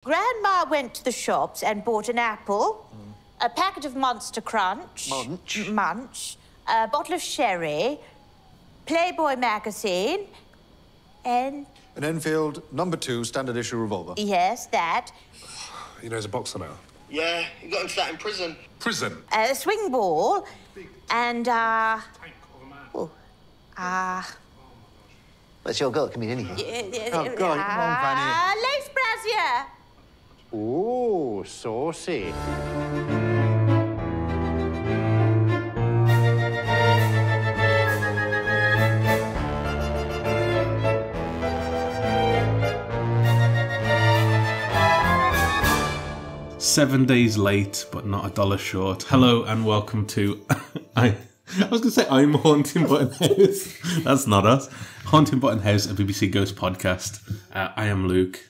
Grandma went to the shops and bought an apple, a packet of Monster Crunch, Munch, a bottle of sherry, Playboy magazine, and... An Enfield #2 standard issue revolver. Yes, that. You know, he's a boxer now. Yeah, he got into that in prison. Prison? A swing ball, and, Tank of a man. That's your girl, it can mean anything. Oh, God, come on, Granny. lace brassiere. Ooh, saucy. 7 days late, but not a dollar short. Hello and welcome to... I was going to say I'm Haunting Button House. That's not us. Haunting Button House, a BBC Ghost podcast. I am Luke.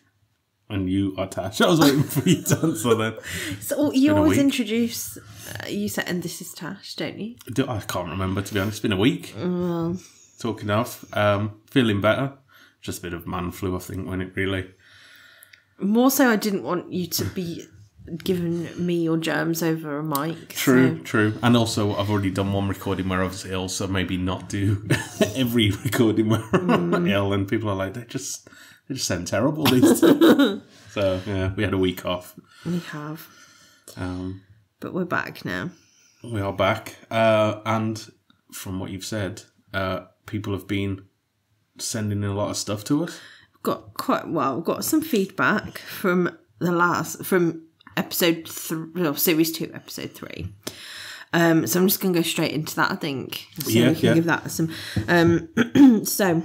And you are Tash. I was waiting for you to answer then. So you always introduce, you said, and this is Tash, don't you? I can't remember, to be honest. It's been a week. Talking of. Feeling better. Just a bit of man flu, I think, when it really... More so, I didn't want you to be giving me your germs over a mic. True. And also, I've already done one recording where I was ill, so maybe not do every recording where I'm ill. And people are like, they just sound terrible these days. So, yeah, we had a week off. We have. But we're back now. We are back. And from what you've said, people have been sending in a lot of stuff to us. We've got some feedback from episode 3, series 2, episode 3. So I'm just going to go straight into that, I think. So we can give that some... so...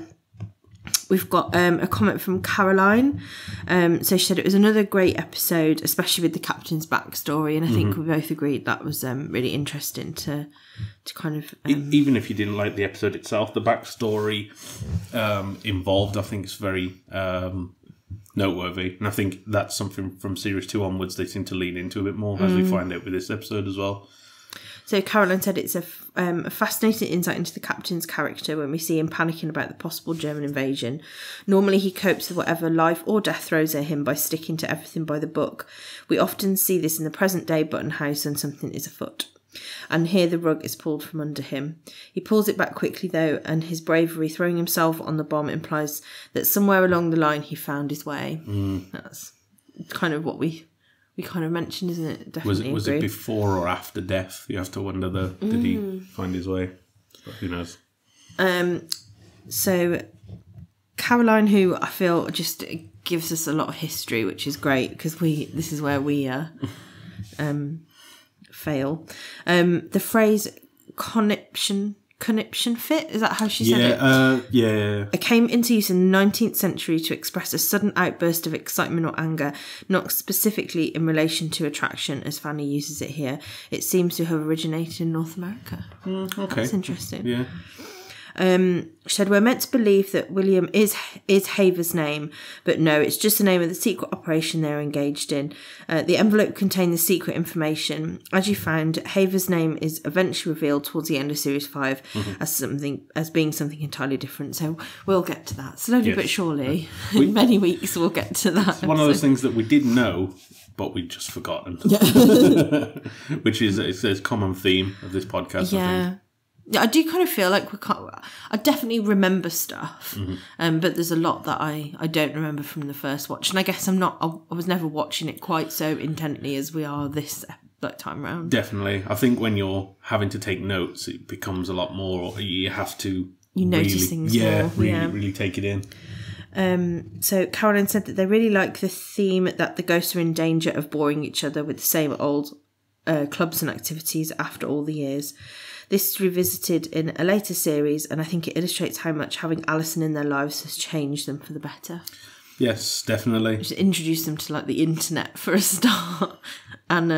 We've got a comment from Caroline. So she said it was another great episode, especially with the captain's backstory. And I think we both agreed that was really interesting to kind of... Even if you didn't like the episode itself, the backstory involved, I think, is very noteworthy. And I think that's something from Series 2 onwards they seem to lean into a bit more, as we find out with this episode as well. So Caroline said it's a fascinating insight into the captain's character when we see him panicking about the possible German invasion. Normally he copes with whatever life or death throws at him by sticking to everything by the book. We often see this in the present day Button House when something is afoot. And here the rug is pulled from under him. He pulls it back quickly though, and his bravery throwing himself on the bomb implies that somewhere along the line he found his way. That's kind of what we kind of mentioned, isn't it? Definitely was it before or after death? You have to wonder, did he find his way? But who knows? So Caroline, who I feel just gives us a lot of history, which is great because this is where we fail. The phrase conniption fit, is that how she said it? Yeah. It came into use in the 19th century to express a sudden outburst of excitement or anger, not specifically in relation to attraction, as Fanny uses it here. It seems to have originated in North America. Okay. That's interesting. Yeah. She said, we're meant to believe that William is Haver's name, but no, it's just the name of the secret operation they're engaged in. The envelope contained the secret information. As you found, Haver's name is eventually revealed towards the end of Series 5 as being something entirely different. So we'll get to that. Slowly but surely. In many weeks we'll get to that. It's one of those things that we did know, but we'd just forgotten. Which is a common theme of this podcast, I think. Yeah, I do kind of feel like I definitely remember stuff, but there's a lot that I don't remember from the first watch. And I guess I was never watching it quite so intently as we are this time round. Definitely. I think when you're having to take notes, it becomes a lot more, you have to... You notice things more. Really take it in. So Caroline said that they really like the theme that the ghosts are in danger of boring each other with the same old clubs and activities after all the years. This is revisited in a later series, and I think it illustrates how much having Alison in their lives has changed them for the better. Yes, definitely. Just introduce them to like the internet for a start, and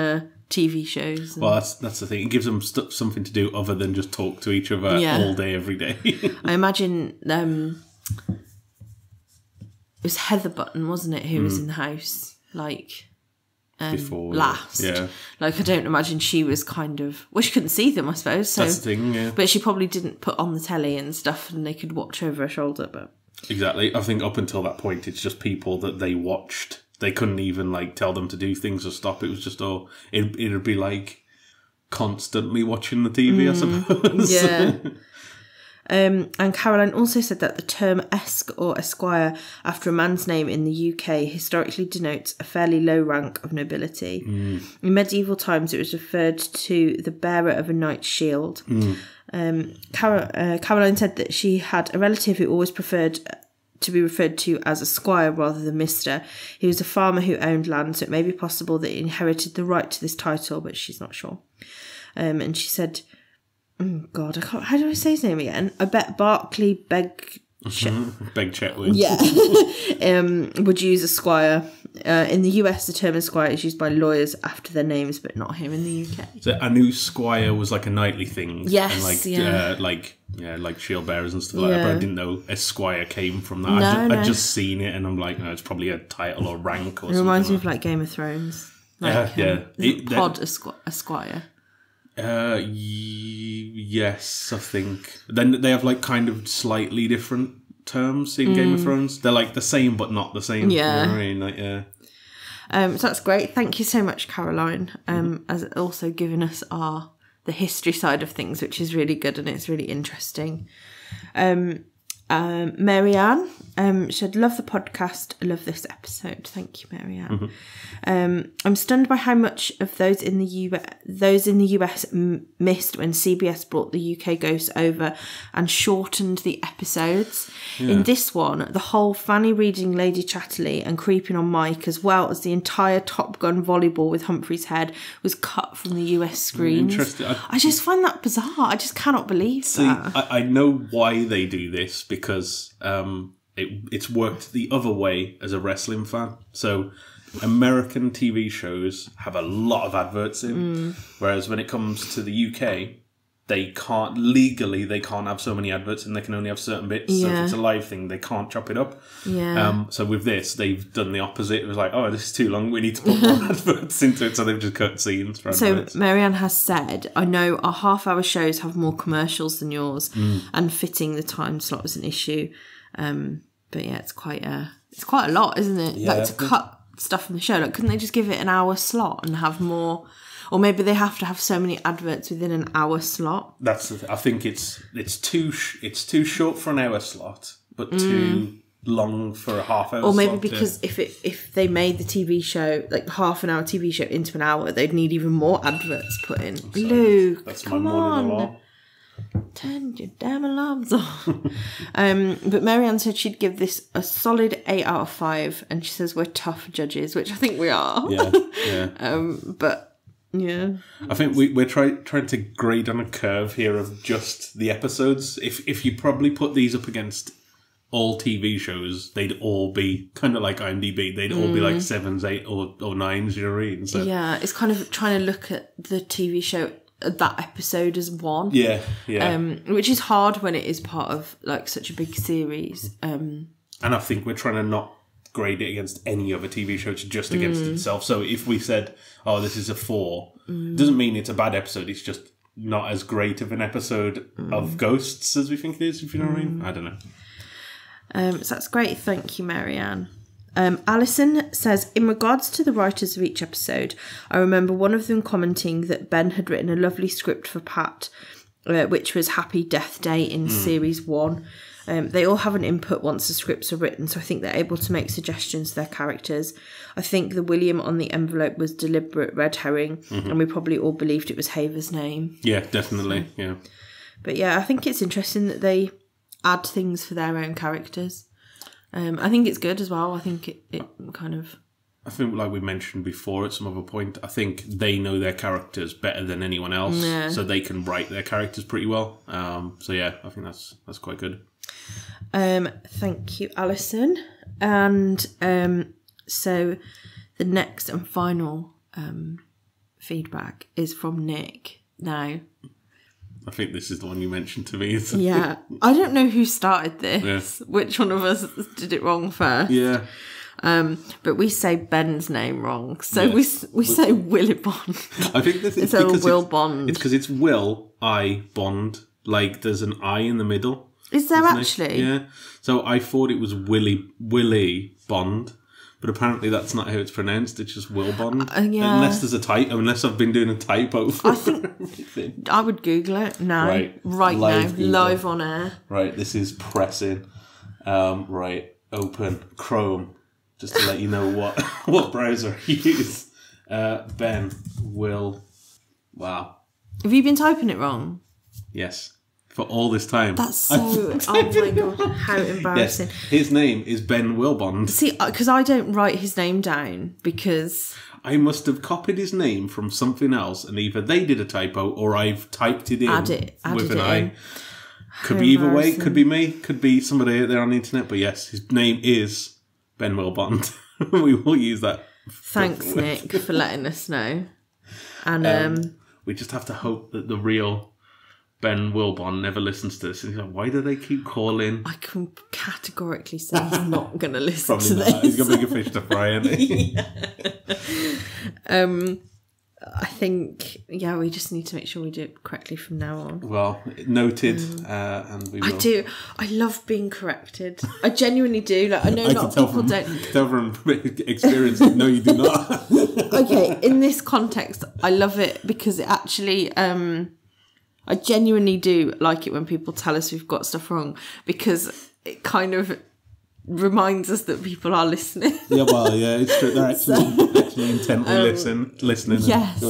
TV shows. Well, that's the thing. It gives them something to do other than just talk to each other all day, every day. I imagine it was Heather Button, wasn't it, who was in the house, like... before last. Yeah. Like, I don't imagine she was kind of... Well, she couldn't see them, I suppose. So, that's the thing, yeah. But she probably didn't put on the telly and stuff and they could watch over her shoulder, but... Exactly. I think up until that point, it's just people that they watched they couldn't even like tell them to do things or stop. It was just it'd be like constantly watching the TV, I suppose. Yeah. And Caroline also said that the term esque or esquire after a man's name in the UK historically denotes a fairly low rank of nobility. In medieval times, it was referred to the bearer of a knight's shield. Caroline said that she had a relative who always preferred to be referred to as a squire rather than Mr. He was a farmer who owned land, so it may be possible that he inherited the right to this title, but she's not sure. And she said... Oh God, how do I say his name again? I bet Barclay Beg Chetwood. Yeah. Would use a squire. In the US, the term esquire is used by lawyers after their names, but not here in the UK. So I knew squire was like a knightly thing. Yes, and like shield bearers and stuff like that. But I didn't know esquire came from that. I'd just seen it, and I'm like, no, it's probably a title or rank or something. It reminds me of like Game of Thrones. Pod esquire. Yes, I think. Then they have like kind of slightly different terms in Game of Thrones. They're like the same but not the same. Yeah. You know what I mean? Like, yeah. So that's great. Thank you so much, Caroline. As also giving us the history side of things, which is really good and it's really interesting. Marianne said, love the podcast, love this episode. Thank you, Marianne. I'm stunned by how much of those in the US missed when CBS brought the UK ghosts over and shortened the episodes. In this one, the whole Fanny reading Lady Chatterley and creeping on Mike, as well as the entire Top Gun volleyball with Humphrey's head, was cut from the US screens. Interesting. I just find that bizarre. I just cannot believe that. I know why they do this because it's worked the other way as a wrestling fan. So American TV shows have a lot of adverts in, whereas when it comes to the UK, they can't have so many adverts and they can only have certain bits. So if it's a live thing, they can't chop it up. So with this, they've done the opposite. It was like, oh, this is too long. We need to put more adverts into it. So they've just cut scenes for adverts. So Marianne has said, I know our half-hour shows have more commercials than yours, and fitting the time slot was an issue. But yeah, it's quite a lot, isn't it? Yeah. Like to cut stuff from the show. Like, couldn't they just give it an hour slot and have more? Or maybe they have to have so many adverts within an hour slot. I think it's too short for an hour slot, but too long for a half hour. Or maybe slot, because if they made the TV show, like half an hour TV show, into an hour, they'd need even more adverts put in. Luke, that's my come morning on. alarm. Turn your damn alarms on. But Marianne said she'd give this a solid 8 out of 5, and she says we're tough judges, which I think we are. Yeah. But yeah, I think we're trying to grade on a curve here of just the episodes. If you probably put these up against all TV shows, they'd all be kind of like IMDb. They'd all be like 7s, 8 or 9s. You know what I mean? So yeah, it's kind of trying to look at the TV show, that episode as one. Yeah. Which is hard when it is part of like such a big series. And I think we're trying to not grade it against any other TV show, it's just against itself. So if we said, oh, this is a 4, doesn't mean it's a bad episode, it's just not as great of an episode of Ghosts as we think it is, if you know what I mean. I don't know. So that's great. Thank you, Marianne. Alison says, in regards to the writers of each episode, I remember one of them commenting that Ben had written a lovely script for Pat, which was Happy Death Day in Series 1. They all have an input once the scripts are written, so I think they're able to make suggestions to their characters. I think the William on the envelope was deliberate red herring, and we probably all believed it was Haver's name. Yeah, definitely, yeah. But yeah, I think it's interesting that they add things for their own characters. I think it's good as well. I think it kind of... I think, like we mentioned before at some other point, I think they know their characters better than anyone else, so they can write their characters pretty well. So yeah, I think that's quite good. Thank you, Alison. And so the next and final feedback is from Nick. Now, I think this is the one you mentioned to me. Yeah, I don't know who started this. Yeah. Which one of us did it wrong first? Yeah. But we say Ben's name wrong, so we say Willibond. I think this is because Willbond. It's because it's Will I Bond. Like there's an I in the middle. Is there actually? Yeah. So I thought it was Willie Bond, but apparently that's not how it's pronounced. It's just Willbond. Yeah. Unless there's a typo. Unless I've been doing a typo for everything. I would Google it now. Right now. Google. Live on air. Right, this is pressing. Right, open Chrome. Just to let you know what browser I use. Ben will... Wow. Have you been typing it wrong? Yes. For all this time. That's so... oh my God, how embarrassing. Yes. His name is Ben Willbond. See, because I don't write his name down because... I must have copied his name from something else and either they did a typo or I've typed it in added with an it I. in. Could be either way. Could be me. Could be somebody out there on the internet. But yes, his name is Ben Willbond. We will use that. Thanks, Nick, for letting us know. And we just have to hope that the real Ben Willbond never listens to this. And he's like, why do they keep calling? I can categorically say he's not going to listen Probably to not. this. He's got bigger fish to fry, isn't he? I think, we just need to make sure we do it correctly from now on. Well, noted, and we will. I do. I love being corrected. I genuinely do. Like, I know a lot of people don't. Tell from experience, no, you do not. Okay, in this context, I love it because it actually... I genuinely do like it when people tell us we've got stuff wrong because it kind of reminds us that people are listening. Yeah, well, yeah, it's true. They're actually intently listening. Yes.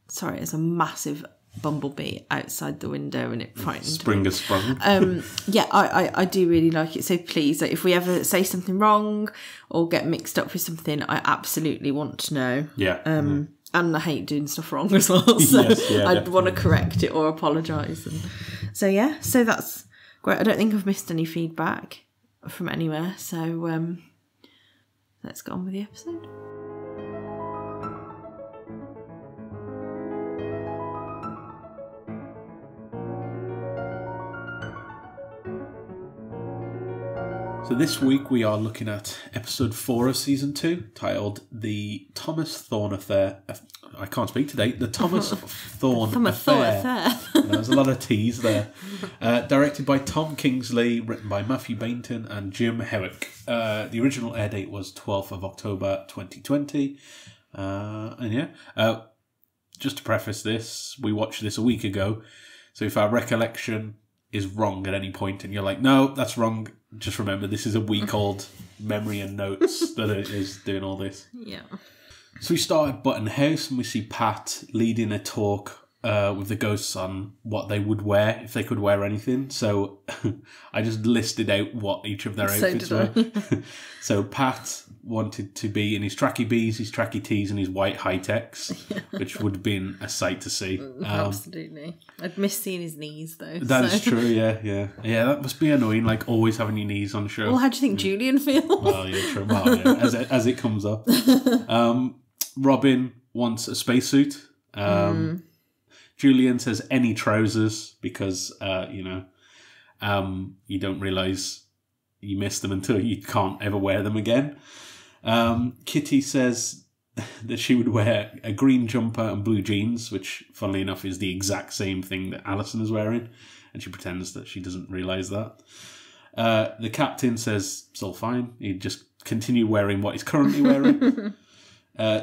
Sorry, there's a massive bumblebee outside the window and it frightened me. Spring has sprung. I do really like it. So please, if we ever say something wrong or get mixed up with something, I absolutely want to know. Yeah. And I hate doing stuff wrong as well. So yes, I'd want to correct it or apologise. So that's great. I don't think I've missed any feedback from anywhere. So let's get on with the episode. So this week we are looking at episode 4 of season 2, titled "The Thomas Thorne Affair." I can't speak today. The Thomas Thorne Affair. There's a lot of T's there. Directed by Tom Kingsley, written by Matthew Bainton and Jim Howick. The original air date was 12th of October 2020. Just to preface this, we watched this a week ago. So if our recollection is wrong at any point and you're like, no, that's wrong, just remember this is a week-old memory and notes that it is doing all this. Yeah. So we start at Button House and we see Pat leading a talk with the ghosts on what they would wear if they could wear anything. So I just listed out what each of their outfits were. So Pat wanted to be in his tracky Bs, his tracky Ts and his white high-techs, which would have been a sight to see. Absolutely. I'd miss seeing his knees though. That is true, yeah. Yeah, that must be annoying, like always having your knees on show. Well, how do you think Julian feels? Well, yeah, true. Well, yeah, as it comes up. Robin wants a spacesuit. Julian says any trousers because, you don't realise you miss them until you can't ever wear them again. Kitty says that she would wear a green jumper and blue jeans, which, funnily enough, is the exact same thing that Alison is wearing, and she pretends that she doesn't realise that. The captain says it's all fine. He'd just continue wearing what he's currently wearing.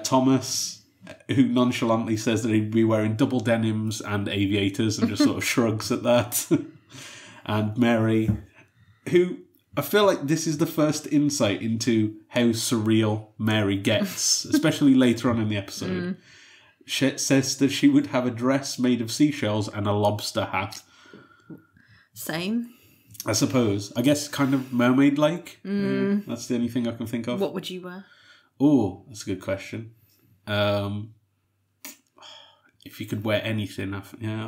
Thomas, who nonchalantly says that he'd be wearing double denims and aviators and just sort of shrugs at that. And Mary, who I feel like this is the first insight into how surreal Mary gets, especially later on in the episode. She says that she would have a dress made of seashells and a lobster hat. Same. I suppose. I guess kind of mermaid-like. That's the only thing I can think of. What would you wear? Oh, that's a good question. If you could wear anything, I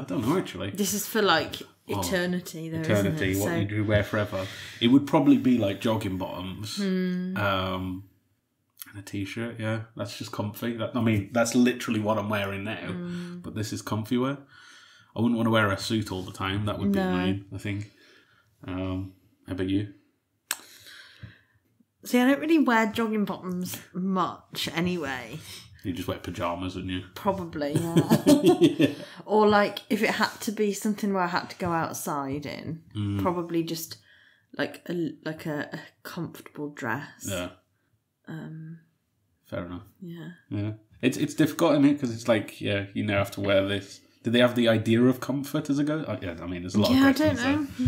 don't know actually. This is for like eternity, though. Eternity, isn't it? what would you wear forever? It would probably be like jogging bottoms, and a t-shirt. Yeah, that's just comfy. That's literally what I'm wearing now. But this is comfy wear. I wouldn't want to wear a suit all the time. That would be annoying, I think. How about you? See, I don't really wear jogging bottoms much anyway. You just wear pyjamas, wouldn't you? Probably, yeah. Or like if it had to be something where I had to go outside in, probably just like a comfortable dress. Yeah. Fair enough. Yeah. It's difficult, isn't it? Because it's like, you now have to wear this. Did they have the idea of comfort as a go? Oh, yeah, I mean, there's a lot of questions. I don't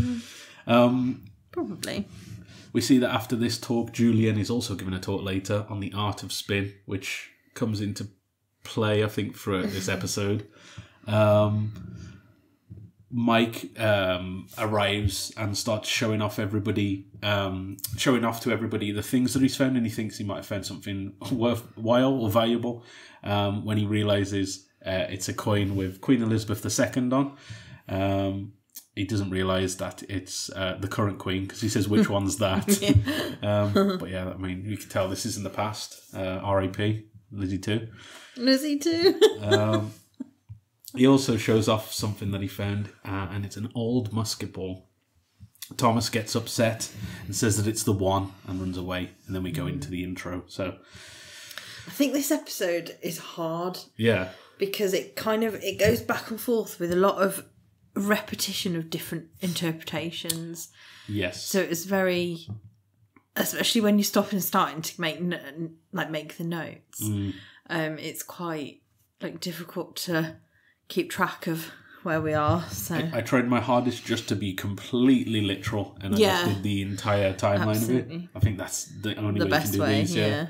know. There. Probably. We see that after this talk, Julian is also given a talk later on the art of spin, which comes into play, I think, throughout this episode. Mike arrives and starts showing off to everybody the things that he's found, and he thinks he might have found something worthwhile or valuable when he realises it's a coin with Queen Elizabeth II on. He doesn't realise that it's the current queen, because he says, which one's that? But yeah, I mean, you can tell this is in the past. R.I.P. Lizzie too. Lizzie too. He also shows off something that he found, and it's an old musket ball. Thomas gets upset and says that it's the one and runs away, and then we go into the intro. So I think this episode is hard. Yeah. Because it goes back and forth with a lot of repetition of different interpretations. Yes. So it's very, especially when you stop and starting to make the notes. It's quite difficult to keep track of where we are. So I tried my hardest just to be completely literal, and I just did the entire timeline of it. I think that's the only way you can do these. Yeah.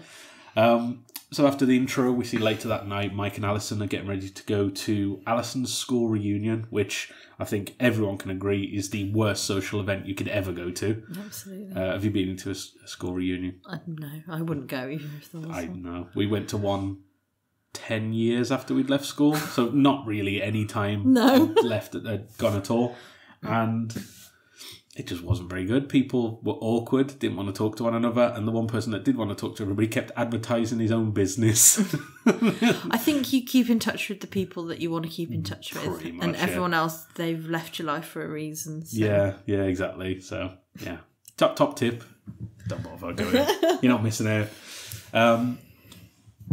So after the intro, we see later that night, Mike and Alison are getting ready to go to Alison's school reunion, which I think everyone can agree is the worst social event you could ever go to. Absolutely. Have you been to a school reunion? No, I wouldn't go even if there was I know. We went to one 10 years after we'd left school, so not really any time gone at all. And it just wasn't very good. People were awkward, didn't want to talk to one another, and the one person that did want to talk to everybody kept advertising his own business. I think you keep in touch with the people that you want to keep in touch with. Pretty much, and everyone else, they've left your life for a reason. So. Yeah, exactly. So, yeah. Top tip. Don't bother going. You're not missing out.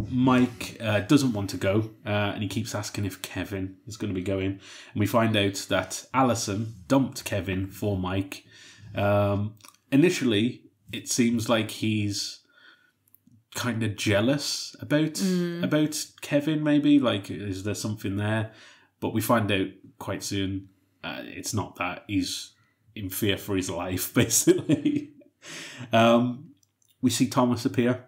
Mike doesn't want to go, and he keeps asking if Kevin is going to be going. And we find out that Alison dumped Kevin for Mike. Initially, it seems like he's kind of jealous about Kevin, maybe. Like, is there something there? But we find out quite soon it's not that. He's in fear for his life, basically. We see Thomas appear.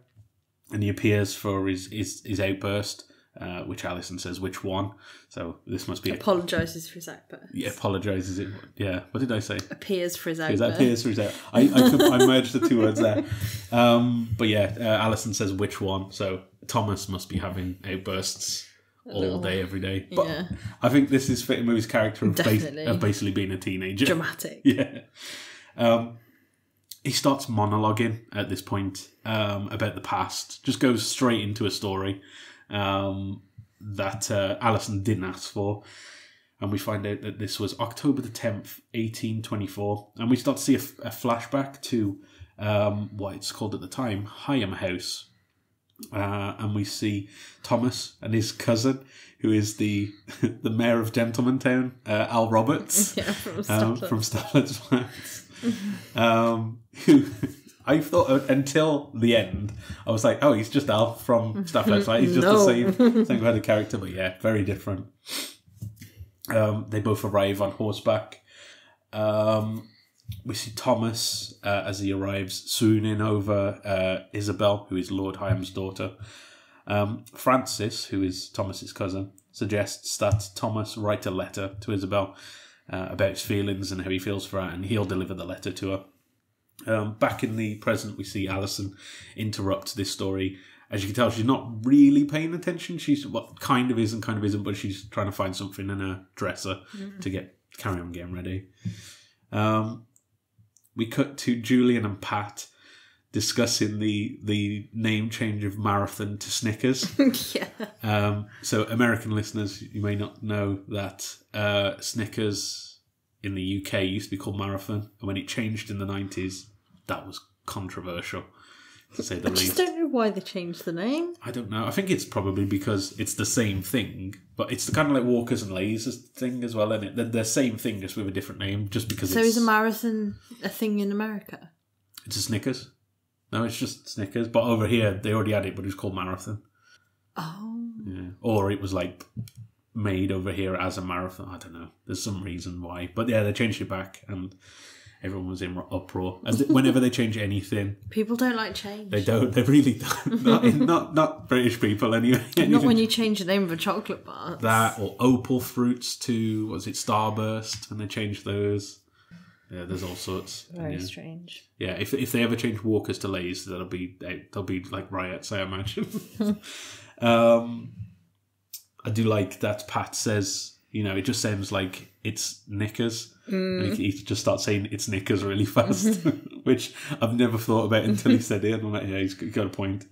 And he appears for his outburst, which Alison says, which one? So this must be... Apologises for his outburst. Yeah, apologises. Yeah, what did I say? Appears for his outburst. Appears for his outburst. I merged the two words there. But yeah, Alison says, which one? So Thomas must be having outbursts all day, every day. But yeah. I think this is fitting with his character of basically being a teenager. Dramatic. Yeah. He starts monologuing at this point about the past. Just goes straight into a story that Alison didn't ask for. And we find out that this was October the 10th, 1824. And we start to see a flashback to what it's called at the time, Higham House. And we see Thomas and his cousin, who is the mayor of Gentlemantown, Al Roberts. Yeah, from Stafford's Flats. Who I thought until the end, I was like, oh, he's just Al from Stafford's Flats. He's just the same kind of character, but yeah, very different. They both arrive on horseback. We see Thomas as he arrives swooning over Isabel, who is Lord Highham's daughter. Francis, who is Thomas's cousin, suggests that Thomas write a letter to Isabel about his feelings and how he feels for her, and he'll deliver the letter to her. Back in the present, we see Alison interrupt this story. As you can tell, she's not really paying attention. She's kind of is and kind of isn't, but she's trying to find something in her dresser to carry on getting ready. We cut to Julian and Pat discussing the name change of Marathon to Snickers. Yeah. So American listeners, you may not know that Snickers in the UK used to be called Marathon, and when it changed in the 90s, that was controversial to say the I least. just don't know why they changed the name. I don't know. I think it's probably because it's the same thing, but it's kind of like Walkers and Lasers thing as well, isn't it? They're the same thing, just with a different name, just because So is a marathon a thing in America? It's a Snickers. No, it's just Snickers. But over here, they already had it, but it was called Marathon. Oh. Yeah. Or it was like made over here as a marathon. I don't know. There's some reason why. But yeah, they changed it back and everyone was in uproar. Whenever they change anything. People don't like change. They don't. They really don't. Not British people anyway. Not when you change the name of a chocolate bar. That or Opal Fruits to, was it Starburst? When they changed those. Yeah, there's all sorts. Very strange. Yeah, if they ever change Walkers to Lays, there'll be like riots, I imagine. I do like that Pat says, it just sounds like it's knickers. And he just starts saying it's knickers really fast, which I've never thought about until he said it. And I'm like, yeah, he's got a point.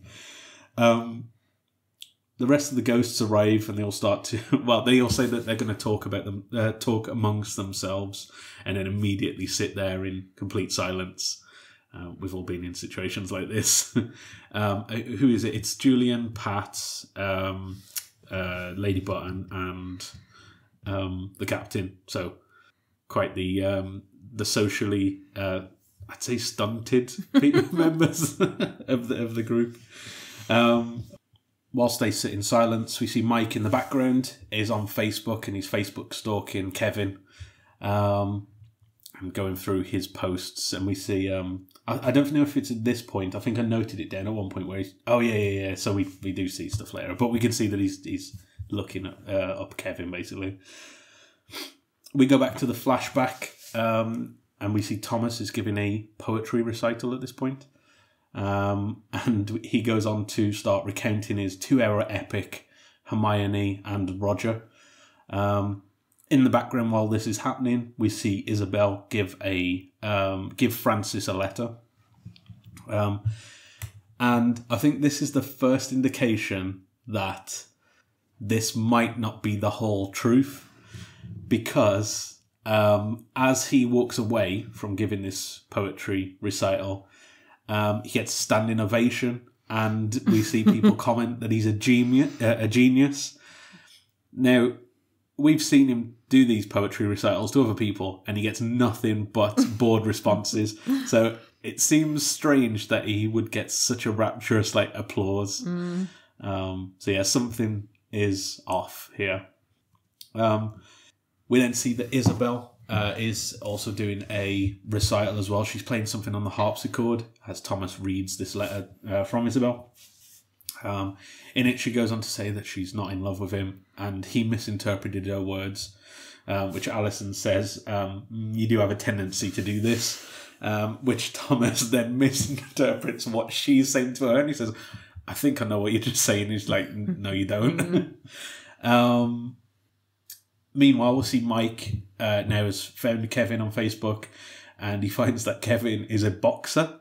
The rest of the ghosts arrive and they all start to... Well, they all say that they're going to talk about them, talk amongst themselves, and then immediately sit there in complete silence. We've all been in situations like this. Who is it? It's Julian, Pat, Lady Button, and the captain. So quite the socially, I'd say, stunted members of the group. Whilst they sit in silence, we see Mike in the background is on Facebook and he's Facebook stalking Kevin, and going through his posts. And we see, I don't know if it's at this point. I think I noted it down at one point where he's, yeah. So we do see stuff later, but we can see that he's looking up Kevin basically. We go back to the flashback, and we see Thomas is giving a poetry recital at this point. And he goes on to start recounting his 2-hour epic, Hermione and Roger. In the background while this is happening, we see Isabel give Francis a letter. And I think this is the first indication that this might not be the whole truth, because as he walks away from giving this poetry recital, he gets a standing ovation, and we see people comment that he's a genius. Now, we've seen him do these poetry recitals to other people, and he gets nothing but bored responses. So it seems strange that he would get such a rapturous applause. So yeah, something is off here. We then see that Isabel is also doing a recital as well. She's playing something on the harpsichord as Thomas reads this letter from Isabel. In it, she goes on to say that she's not in love with him, and he misinterpreted her words, which Alison says, you do have a tendency to do this, which Thomas then misinterprets what she's saying to her, and he says, I think I know what you're just saying. He's like, no, you don't. Meanwhile, we'll see Mike now has found Kevin on Facebook, and he finds that Kevin is a boxer.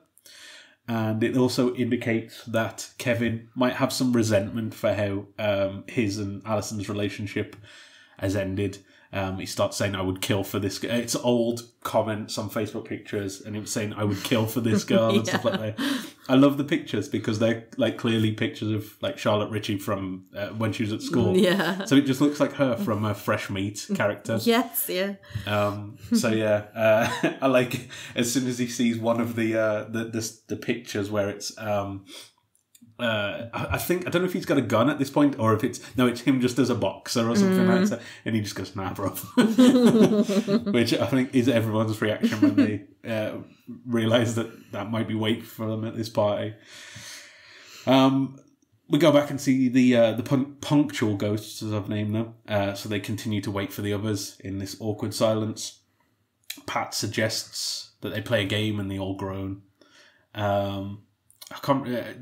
And it also indicates that Kevin might have some resentment for how his and Alison's relationship has ended. He starts saying, I would kill for this girl. It's old comments on Facebook pictures, and he was saying, I would kill for this girl and stuff like that. I love the pictures because they're clearly pictures of Charlotte Ritchie from when she was at school. Yeah. So it just looks like her from a Fresh Meat character. Yes, yeah. So yeah, I like as soon as he sees one of the pictures where it's I think, I don't know if he's got a gun at this point or if it's him just as a boxer or something like that, and he just goes, nah, bro. Which I think is everyone's reaction when they realise that might be wait for them at this party. We go back and see the punctual ghosts, as I've named them, so they continue to wait for the others in this awkward silence. Pat suggests that they play a game and they all groan.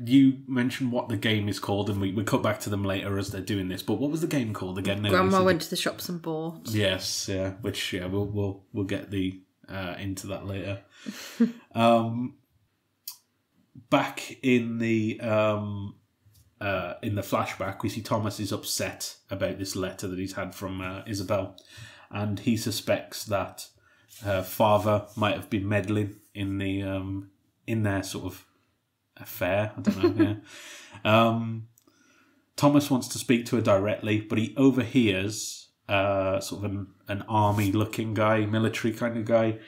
You mentioned what the game is called, and we cut back to them later as they're doing this. But what was the game called again? Grandma went to the shops and bought. Yes, yeah. Which we'll get into that later. Back in the flashback, we see Thomas is upset about this letter that he's had from Isabel, and he suspects that her father might have been meddling in their sort of affair. I don't know. Yeah. Thomas wants to speak to her directly, but he overhears sort of an army-looking guy, military kind of guy,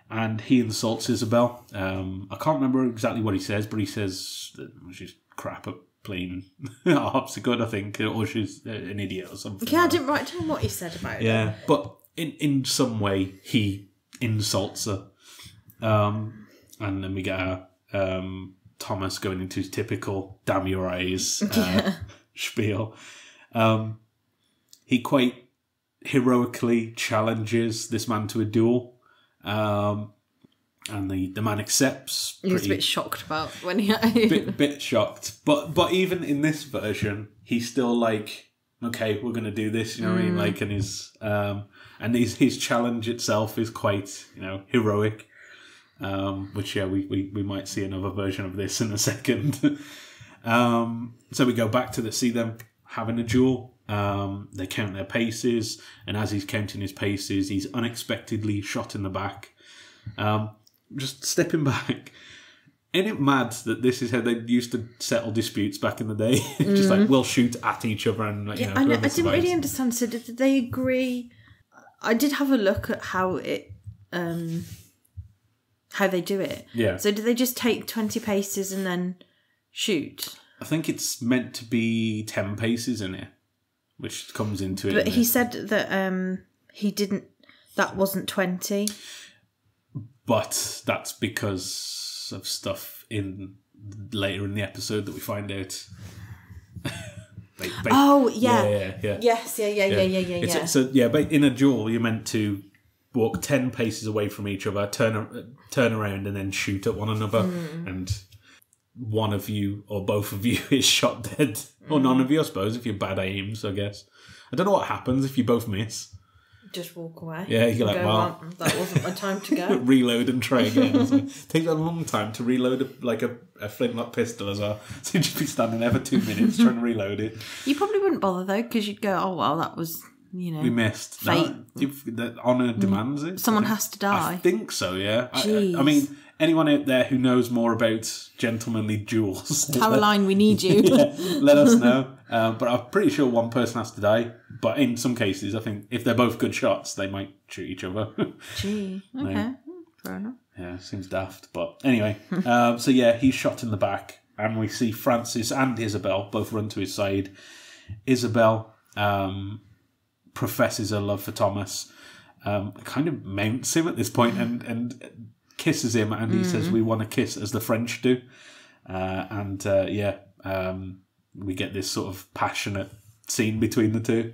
and he insults Isabel. I can't remember exactly what he says, but he says that she's crap at playing harpsichord, I think, or she's an idiot or something. Yeah, I didn't write down what he said about it. Yeah, but in some way he insults her, and then we get Thomas going into his typical "damn your eyes" spiel. He quite heroically challenges this man to a duel, and the man accepts. He was a bit shocked about when he bit shocked, but even in this version, he's still like, okay, we're gonna do this. You know what I mean? Like, and his challenge itself is quite, heroic. Which we might see another version of this in a second. So we go back to see them having a duel. They count their paces, and as he's counting his paces, he's unexpectedly shot in the back. Just stepping back, isn't it mad that this is how they used to settle disputes back in the day? Just like, we'll shoot at each other, and I didn't really understand. So did they agree? I did have a look at how it. How they do it. Yeah. So do they just take 20 paces and then shoot? I think it's meant to be 10 paces in it, which comes into it. But he said that he didn't. That wasn't 20. But that's because of stuff later in the episode that we find out. Oh yeah. Yeah. Yes. Yeah. So but in a duel, you're meant to walk 10 paces away from each other, turn around, and then shoot at one another. And one of you or both of you is shot dead, or none of you, I suppose, if you're bad aims. I guess I don't know what happens if you both miss. Just walk away. Yeah, you're like, well, that wasn't my time to go. Reload and try again. So it takes a long time to reload a flintlock pistol as well. So you'd just be standing there for 2 minutes trying to reload it. You probably wouldn't bother though, because you'd go, oh well, that was. We missed. Fate. No, the honour demands it. Someone has to die. I think so, yeah. I mean, anyone out there who knows more about gentlemanly duels... Caroline, we need you. Let us know. But I'm pretty sure one person has to die. But in some cases, I think if they're both good shots, they might shoot each other. Gee, okay. Fair enough. Yeah, seems daft. But anyway, he's shot in the back. And we see Francis and Isabel both run to his side. Isabel... professes her love for Thomas, kind of mounts him at this point and kisses him, and he says, we want to kiss as the French do. We get this sort of passionate scene between the two.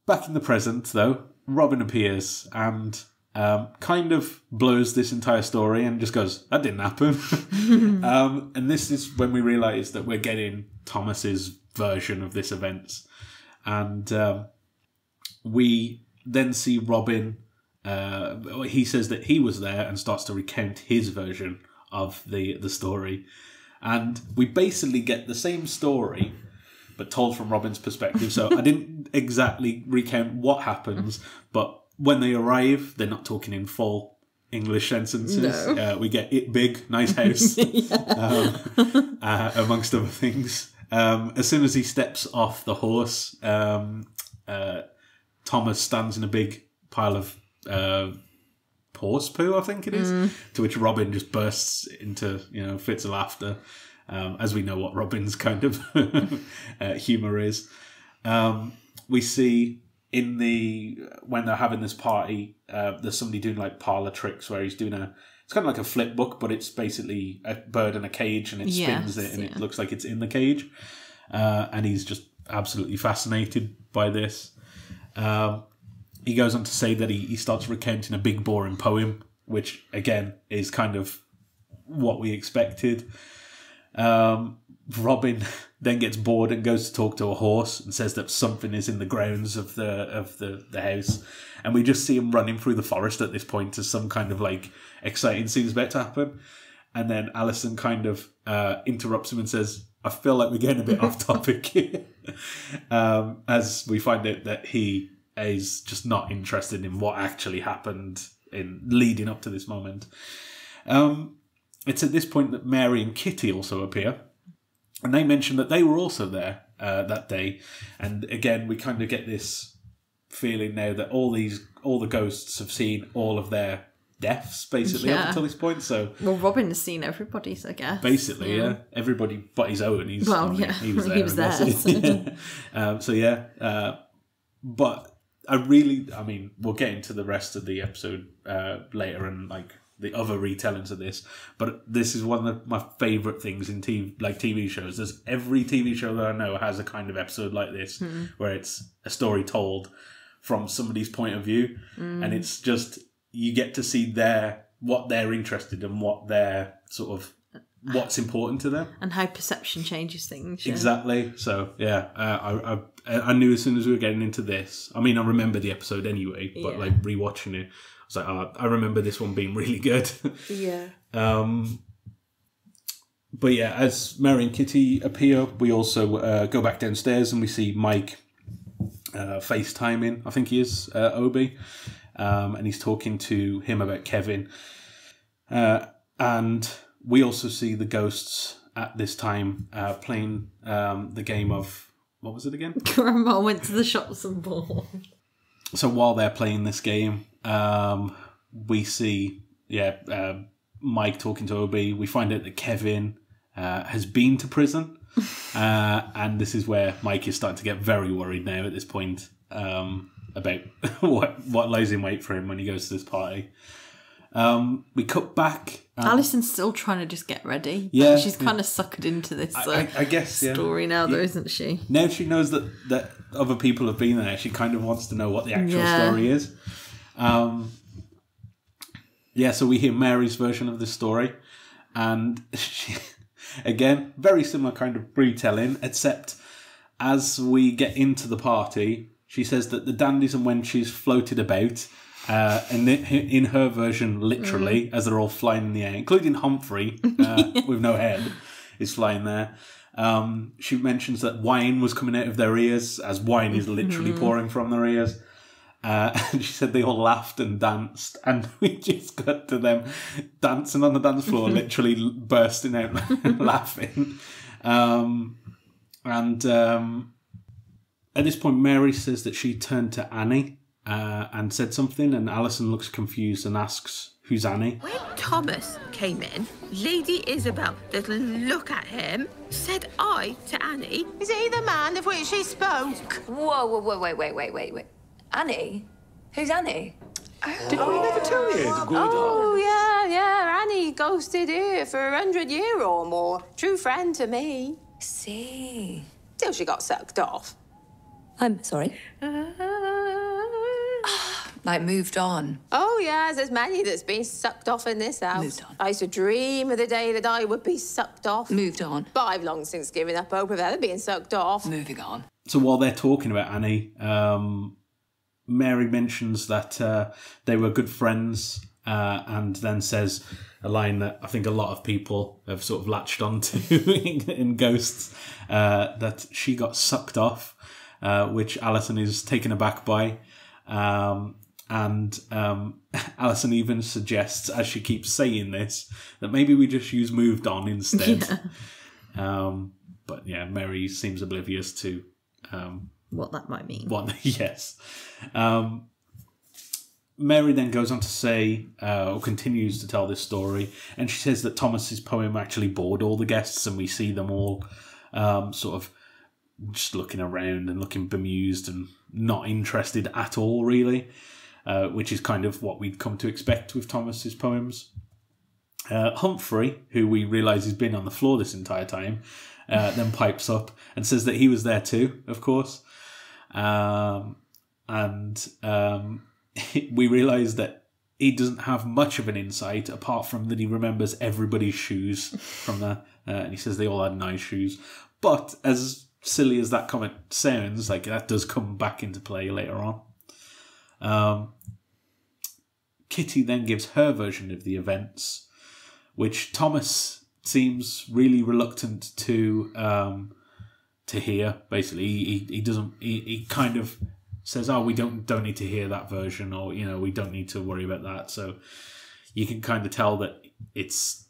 Back in the present, though, Robin appears and kind of blows this entire story and just goes, that didn't happen. And this is when we realise that we're getting Thomas's version of this event. And... we then see Robin, he says that he was there and starts to recount his version of the story. And we basically get the same story, but told from Robin's perspective. So I didn't exactly recount what happens, but when they arrive, they're not talking in full English sentences. No. We get it big, nice house, amongst other things. As soon as he steps off the horse... Thomas stands in a big pile of horse poo, I think it is, to which Robin just bursts into fits of laughter, as we know what Robin's kind of humour is. We see when they're having this party, there's somebody doing like parlour tricks where he's doing it's kind of like a flip book, but it's basically a bird in a cage and it spins it and it looks like it's in the cage, and he's just absolutely fascinated by this. He goes on to say that he starts recounting a big boring poem, which again is kind of what we expected. Robin then gets bored and goes to talk to a horse and says that something is in the grounds of the house, and we just see him running through the forest at this point as some kind of like exciting scene's about to happen. And then Alison kind of interrupts him and says, I feel like we're getting a bit off topic here. As we find out that he is just not interested in what actually happened in leading up to this moment. it's at this point that Mary and Kitty also appear. And they mention that they were also there that day. And again, we kind of get this feeling now that all the ghosts have seen all of their deaths, basically, up until this point. So, well, Robin has seen everybody's, I guess. Basically, yeah. Everybody but his own. He was there. But we'll get into the rest of the episode later and like the other retellings of this. But this is one of my favourite things in TV shows. There's every TV show that I know has a kind of episode like this where it's a story told from somebody's point of view, and it's just you get to see what they're interested in, what they're sort of what's important to them, and how perception changes things. Yeah. Exactly. So yeah, I knew as soon as we were getting into this. I mean, I remember the episode anyway, but like rewatching it, I was like, I remember this one being really good. Yeah. But yeah, as Mary and Kitty appear, we also go back downstairs and we see Mike FaceTiming. I think he is Obi, and he's talking to him about Kevin, and we also see the ghosts at this time playing the game of, what was it again? Grandma went to the shops and bought. So while they're playing this game, we see Mike talking to Obi. We find out that Kevin has been to prison, and this is where Mike is starting to get very worried now at this point about what lies in wait for him when he goes to this party. We cut back. Alison's still trying to just get ready. Yeah, she's kind of suckered into this I guess, story now, though, isn't she? Now she knows that other people have been there. She kind of wants to know what the actual story is. So we hear Mary's version of the story, and she, again, very similar kind of retelling, except as we get into the party, she says that the dandies and wenches floated about. And in her version, literally, as they're all flying in the air, including Humphrey, with no head, is flying there. She mentions that wine was coming out of their ears, as wine is literally pouring from their ears. And she said they all laughed and danced, and we just got to them dancing on the dance floor, literally bursting out laughing. And at this point, Mary says that she turned to Annie and said something, and Alison looks confused and asks, "Who's Annie?" When Thomas came in, Lady Isabel, that look at him, said I to Annie. Is he the man of which she spoke? Whoa, wait. Annie? Who's Annie? Did we never tell you? Oh, yeah. Annie ghosted here for 100 years or more. True friend to me. See. Till she got sucked off. I'm sorry. Like, moved on. Oh, yeah, there's many that's been sucked off in this house. Moved on. I used to dream of the day that I would be sucked off. Moved on. But I've long since given up hope of ever being sucked off. Moving on. So while they're talking about Annie, Mary mentions that they were good friends, and then says a line that I think a lot of people have sort of latched onto in Ghosts, that she got sucked off, which Alison is taken aback by. And Alison even suggests, as she keeps saying this, that maybe we just use moved on instead. Yeah. But yeah, Mary seems oblivious to what that might mean. Yes. Mary then goes on to say, or continues to tell this story, and she says that Thomas's poem actually bored all the guests, and we see them all sort of just looking around and looking bemused and not interested at all, really, which is kind of what we'd come to expect with Thomas's poems. Humphrey, who we realise has been on the floor this entire time, then pipes up and says that he was there too, of course. We realise that he doesn't have much of an insight, apart from that he remembers everybody's shoes from the... and he says they all had nice shoes. But as silly as that comment sounds, like, that does come back into play later on. Kitty then gives her version of the events, which Thomas seems really reluctant to hear. Basically, he doesn't. He kind of says, "Oh, we don't need to hear that version," or, you know, we don't need to worry about that. So you can kind of tell that it's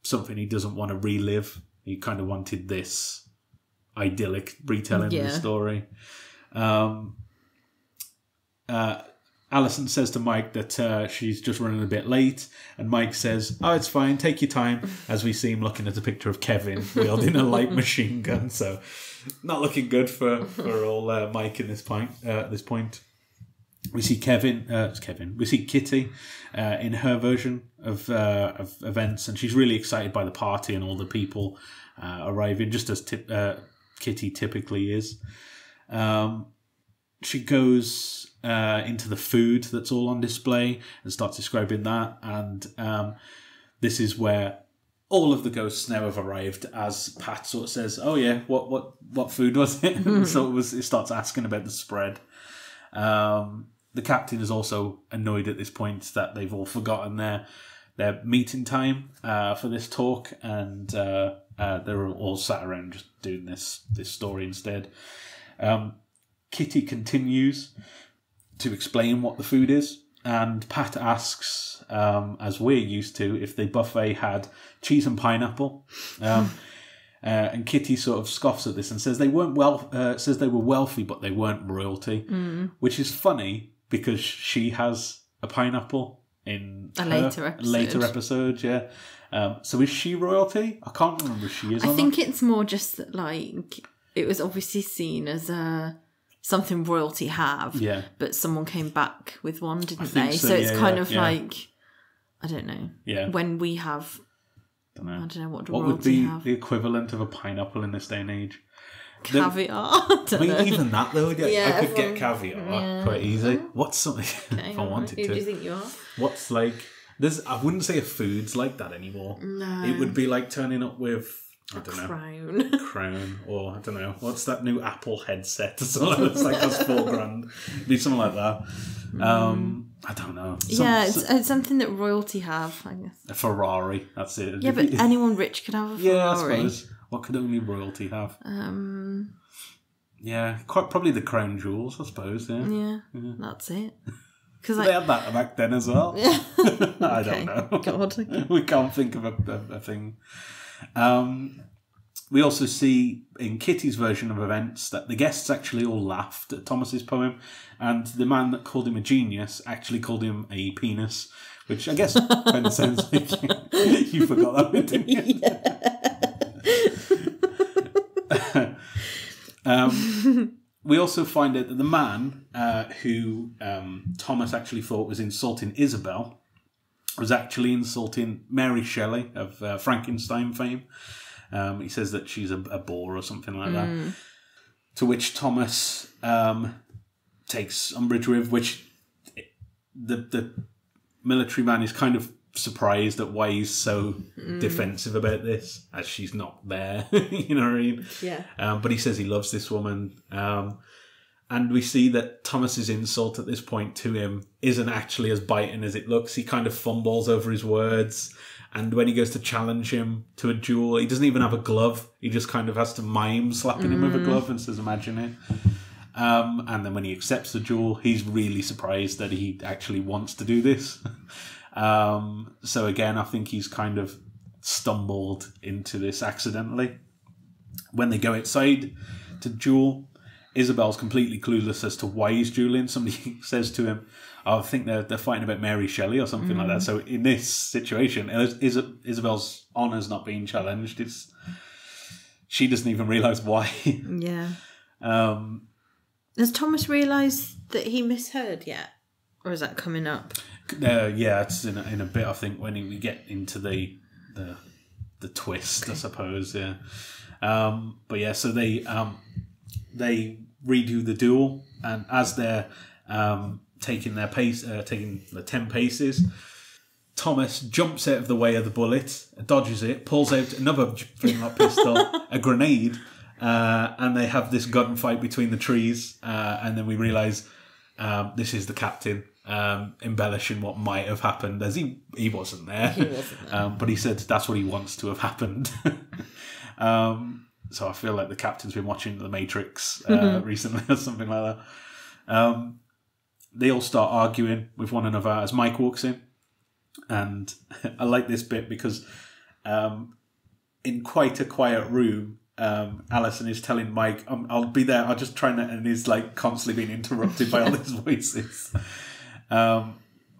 something he doesn't want to relive. He kind of wanted this idyllic retelling of the story. Alison says to Mike that she's just running a bit late, and Mike says, "Oh, it's fine, take your time," as we see him looking at a picture of Kevin wielding a light machine gun. So, not looking good for old Mike at this point. We see We see Kitty in her version of events, and she's really excited by the party and all the people arriving, just as Kitty typically is. She goes into the food that's all on display and starts describing that, and this is where all of the ghosts now have arrived, as Pat sort of says, "Oh yeah, what food was it?" So it starts asking about the spread. The captain is also annoyed at this point that they've all forgotten their meeting time for this talk, and they're all sat around just doing this story instead. Kitty continues to explain what the food is, and Pat asks, as we're used to, if the buffet had cheese and pineapple. And Kitty sort of scoffs at this and says they were wealthy, but they weren't royalty, which is funny because she has a pineapple in a later episode. Yeah. So is she royalty? I can't remember if she is. I think it's more just that, like, it was obviously seen as something royalty have, but someone came back with one, didn't they? So it's kind of like, I don't know. Yeah. When we have, I don't know what royalty would be have. the equivalent of a pineapple in this day and age? Caviar. I mean, even that though, I could get caviar quite easy. What's something if I wanted to? Who do you think you are? What's like? I wouldn't say a food's like that anymore. No, it would be like turning up with crown, or I don't know. What's that new Apple headset or something? It's like that's $4,000. It'd be something like that. I don't know. It's something that royalty have, I guess. A Ferrari. That's it. Yeah, but anyone rich could have a Ferrari. Yeah, I suppose. What could only royalty have? Yeah, quite probably the crown jewels, I suppose. Yeah, that's it. Because they had that back then as well. Yeah. I don't know. God, we can't think of a thing. We also see in Kitty's version of events that the guests actually all laughed at Thomas's poem, and the man that called him a genius actually called him a penis, which I guess kind of sounds like you forgot that bit, didn't you? We also find out that the man who Thomas actually thought was insulting Isabel was actually insulting Mary Shelley of Frankenstein fame. He says that she's a bore or something like that. To which Thomas takes umbrage with, which the military man is kind of surprised at why he's so defensive about this, as she's not there. You know what I mean? Yeah. But he says he loves this woman. And we see that Thomas's insult at this point to him isn't actually as biting as it looks. He kind of fumbles over his words. And when he goes to challenge him to a duel, he doesn't even have a glove. He just kind of has to mime slapping him with a glove and says, "Imagine it." And then when he accepts the duel, he's really surprised that he actually wants to do this. So again, I think he's kind of stumbled into this accidentally. When they go outside to duel, Isabel's completely clueless as to why he's dueling. Somebody says to him, I think they're fighting about Mary Shelley or something like that. So in this situation, Isabel's honour's not being challenged. She doesn't even realise why. Yeah. Has Thomas realised that he misheard yet? Or is that coming up? Yeah, it's in a bit, I think, when we get into the twist, I suppose, yeah. But yeah, so they redo the duel, and as they're taking the 10 paces, Thomas jumps out of the way of the bullet, dodges it, pulls out another flintlock pistol, a grenade, and they have this gunfight between the trees, and then we realise this is the captain embellishing what might have happened, as he wasn't there. He wasn't there. But he said that's what he wants to have happened. So I feel like the captain's been watching The Matrix recently or something like that. They all start arguing with one another as Mike walks in. And I like this bit because in quite a quiet room, Alison is telling Mike, I'll be there, I'll just try and he's like constantly being interrupted by all these voices.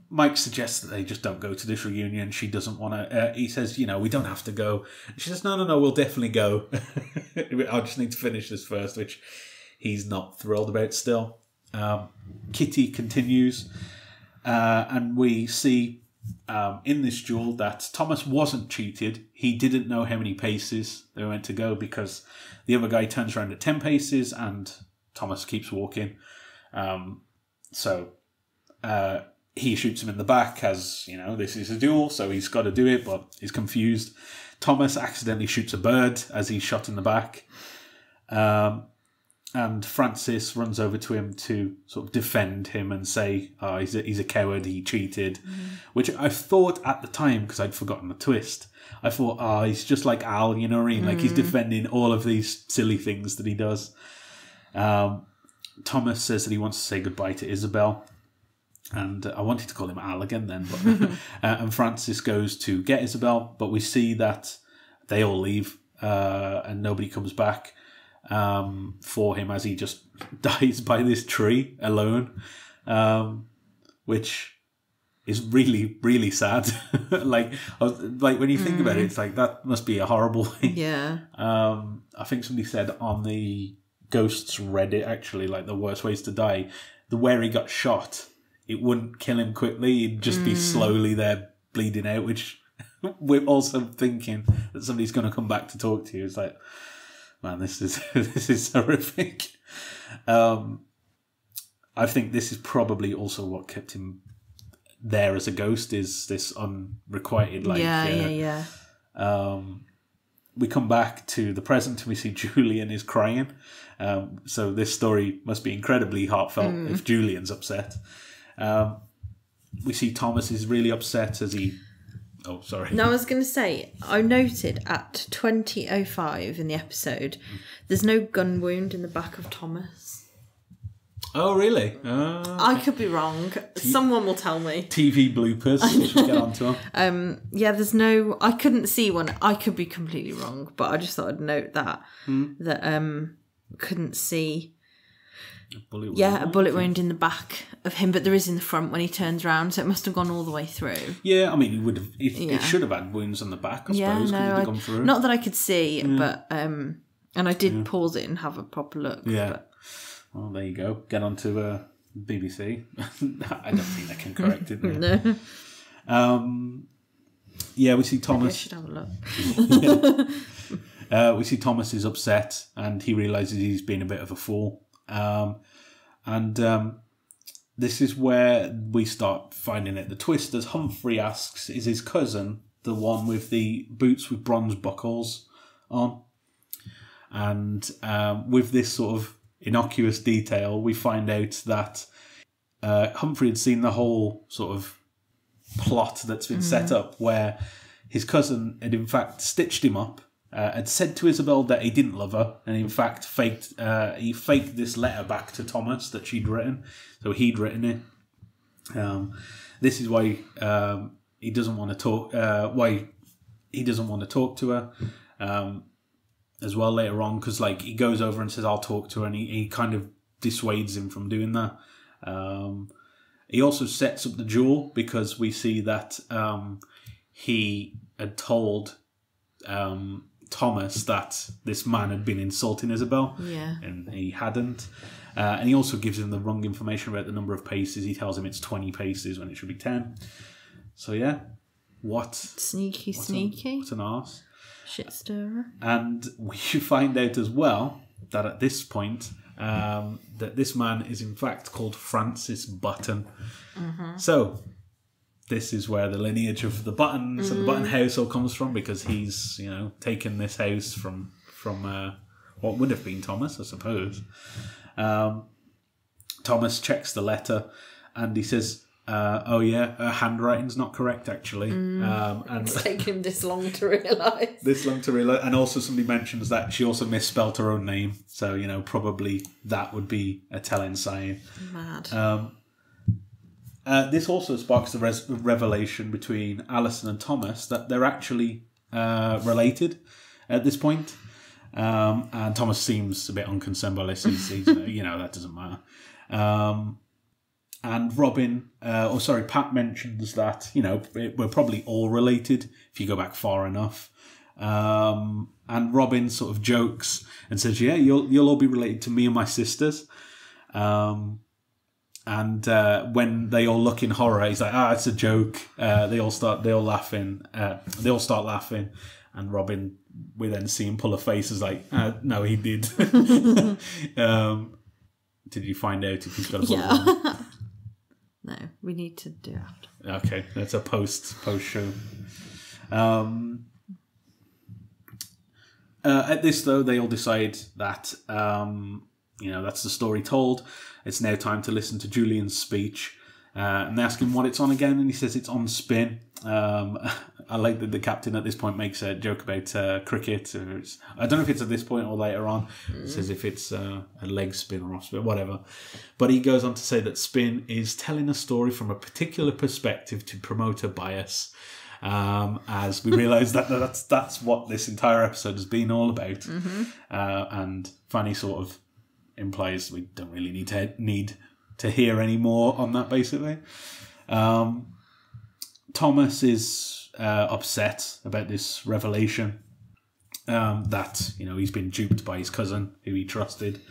Mike suggests that they just don't go to this reunion. She doesn't want to. He says, we don't have to go. She says, no, we'll definitely go. I just need to finish this first, which he's not thrilled about still. Kitty continues, and we see in this duel that Thomas wasn't cheated. He didn't know how many paces they were meant to go because the other guy turns around at 10 paces and Thomas keeps walking. He shoots him in the back as, this is a duel, so he's got to do it, but he's confused. Thomas accidentally shoots a bird as he's shot in the back. And Francis runs over to him to sort of defend him and say, he's a coward, he cheated. Which I thought at the time, because I'd forgotten the twist, I thought, he's just like Al, you know what I mean? Like he's defending all of these silly things that he does. Thomas says that he wants to say goodbye to Isabel. And I wanted to call him Al again then. But and Francis goes to get Isabel, but we see that they all leave and nobody comes back for him as he just dies by this tree alone, which is really, really sad. like when you think about it, it's like that must be a horrible thing. Yeah. I think somebody said on the Ghosts Reddit, actually, like the worst ways to die, where he got shot, it wouldn't kill him quickly. He'd just be slowly there bleeding out, which we're also thinking that somebody's going to come back to talk to you. It's like, man, this is horrific. I think this is probably also what kept him there as a ghost, is this unrequited, we come back to the present and we see Julian is crying. So this story must be incredibly heartfelt if Julian's upset. We see Thomas is really upset as he... Oh, sorry. No, I was going to say, I noted at 20:05 in the episode, there's no gun wound in the back of Thomas. Oh, really? I could be wrong. Someone will tell me. TV bloopers. We should get onto them. There's no... I couldn't see one. I could be completely wrong, but I just thought I'd note that. That couldn't see... a bullet wound in the back of him, but there is in the front when he turns around, so it must have gone all the way through. Yeah, I mean, he would have. It should have had wounds on the back, I suppose. Gone through. Not that I could see, but and I did pause it and have a proper look. Yeah. But... Well, there you go. Get on to BBC. I don't think they can correct it. No. We see Thomas. I should have a look. We see Thomas is upset and he realises he's been a bit of a fool. This is where we start finding it. The twist, as Humphrey asks, is his cousin the one with the boots with bronze buckles on? And with this sort of innocuous detail, we find out that Humphrey had seen the whole sort of plot that's been set up, where his cousin had in fact stitched him up, had said to Isabel that he didn't love her, and in fact faked this letter back to Thomas that she'd written. So he'd written it. This is why he doesn't want to talk. Why he doesn't want to talk to her as well later on, because like he goes over and says I'll talk to her, and he kind of dissuades him from doing that. He also sets up the duel because we see that he had told Thomas that this man had been insulting Isabel, and he hadn't. And he also gives him the wrong information about the number of paces. He tells him it's 20 paces when it should be 10. So yeah, sneaky. What an arse. Shit stirrer. And we find out as well that at this point, that this man is in fact called Francis Button. So this is where the lineage of the Buttons and the Button household comes from, because he's, taken this house from what would have been Thomas, I suppose. Thomas checks the letter and he says, her handwriting's not correct, actually. And it's taken him this long to realise. And also somebody mentions that she also misspelt her own name. So, probably that would be a telling sign. Mad. This also sparks the revelation between Alison and Thomas that they're actually related at this point. And Thomas seems a bit unconcerned by this. He's that doesn't matter. And Robin, Pat mentions that, we're probably all related if you go back far enough. And Robin sort of jokes and says, yeah, you'll all be related to me and my sisters. And when they all look in horror, he's like, it's a joke. They all start laughing. And Robin, we then see him pull a face as like, no, he did. Did you find out if he's got a bullet? Yeah. No, we need to do after. Okay, that's a post show. At this, though, they all decide that, that's the story told. It's now time to listen to Julian's speech. And they ask him what it's on again, and he says it's on spin. I like that the captain at this point makes a joke about cricket. I don't know if it's at this point or later on. It says if it's a leg spin or off spin, whatever. But he goes on to say that spin is telling a story from a particular perspective to promote a bias. As we realise that's what this entire episode has been all about. Mm-hmm. And Fanny sort of implies we don't really need to hear any more on that, basically. Thomas is upset about this revelation that he's been duped by his cousin who he trusted.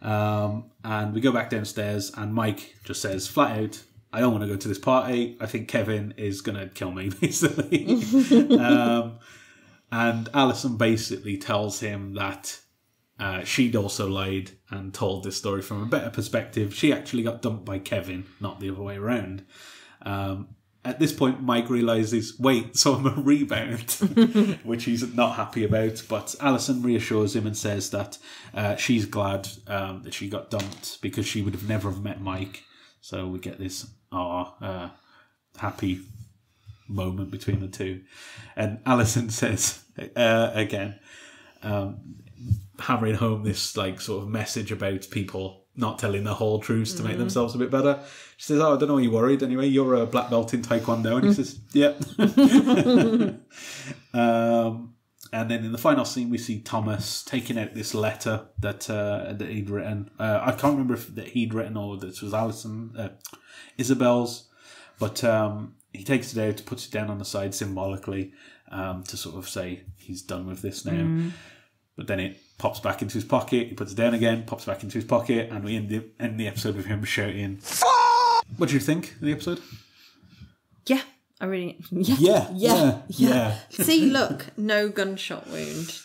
And we go back downstairs and Mike just says flat out, I don't want to go to this party. I think Kevin is going to kill me, basically. And Alison basically tells him that she'd also lied and told this story from a better perspective. She actually got dumped by Kevin, not the other way around. At this point, Mike realises, wait, so I'm a rebound, which he's not happy about. But Alison reassures him and says that she's glad that she got dumped because she would have never have met Mike. So we get this happy moment between the two. And Alison says, again, hammering home this sort of message about people not telling the whole truth to make themselves a bit better. She says, I don't know why you're worried anyway. You're a black belt in Taekwondo. And he says, yep. And then in the final scene, we see Thomas taking out this letter that he'd written. I can't remember if that he'd written or this was Isabel's. But he takes it out, puts it down on the side symbolically to sort of say he's done with this now. But then it pops back into his pocket, he puts it down again, pops back into his pocket, and we end the episode with him shouting, what do you think of the episode? Yeah, I really... Yeah. See, look, no gunshot wound.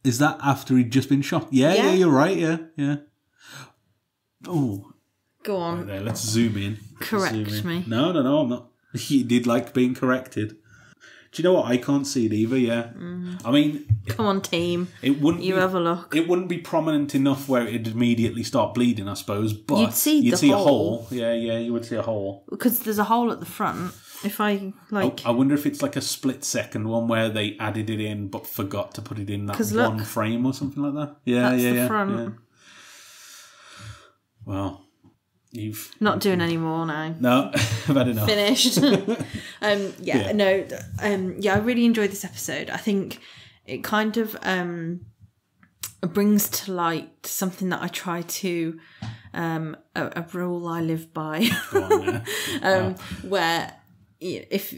Is that after he'd just been shot? Yeah, you're right, yeah. Oh. Go on. Right there, let's zoom in. Correct me. No, I'm not. He did like being corrected. Do you know what? I can't see it either, yeah. I mean... Come on, team. Have a look. It wouldn't be prominent enough where it'd immediately start bleeding, I suppose, but you'd see a hole. Yeah, you would see a hole. Because there's a hole at the front. If I wonder if it's like a split-second one where they added it in but forgot to put it in that one frame or something like that. Yeah, that's the front. Yeah. Well... You've not doing any more now. No, I've had enough. Finished. I really enjoyed this episode. I think it kind of brings to light something that I try to a rule I live by. Go on, yeah. Where if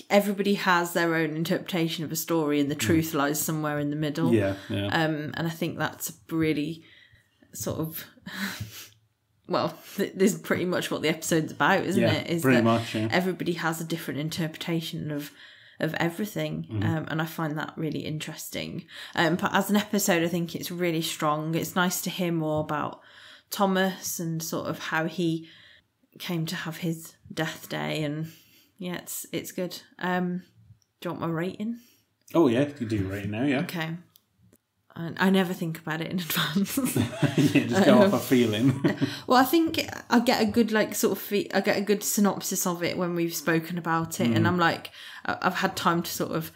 everybody has their own interpretation of a story and the truth lies somewhere in the middle. Yeah. And I think that's really sort of well, this is pretty much what the episode's about, isn't it? Is pretty that much, everybody has a different interpretation of everything, and I find that really interesting. But as an episode, I think it's really strong. It's nice to hear more about Thomas and sort of how he came to have his death day, and yeah, it's good. Do you want my rating? Oh yeah, you do rating now, yeah. Okay. I never think about it in advance. Just go off a feeling. Well, I think I get a good I get a good synopsis of it when we've spoken about it, and I'm like, I've had time to sort of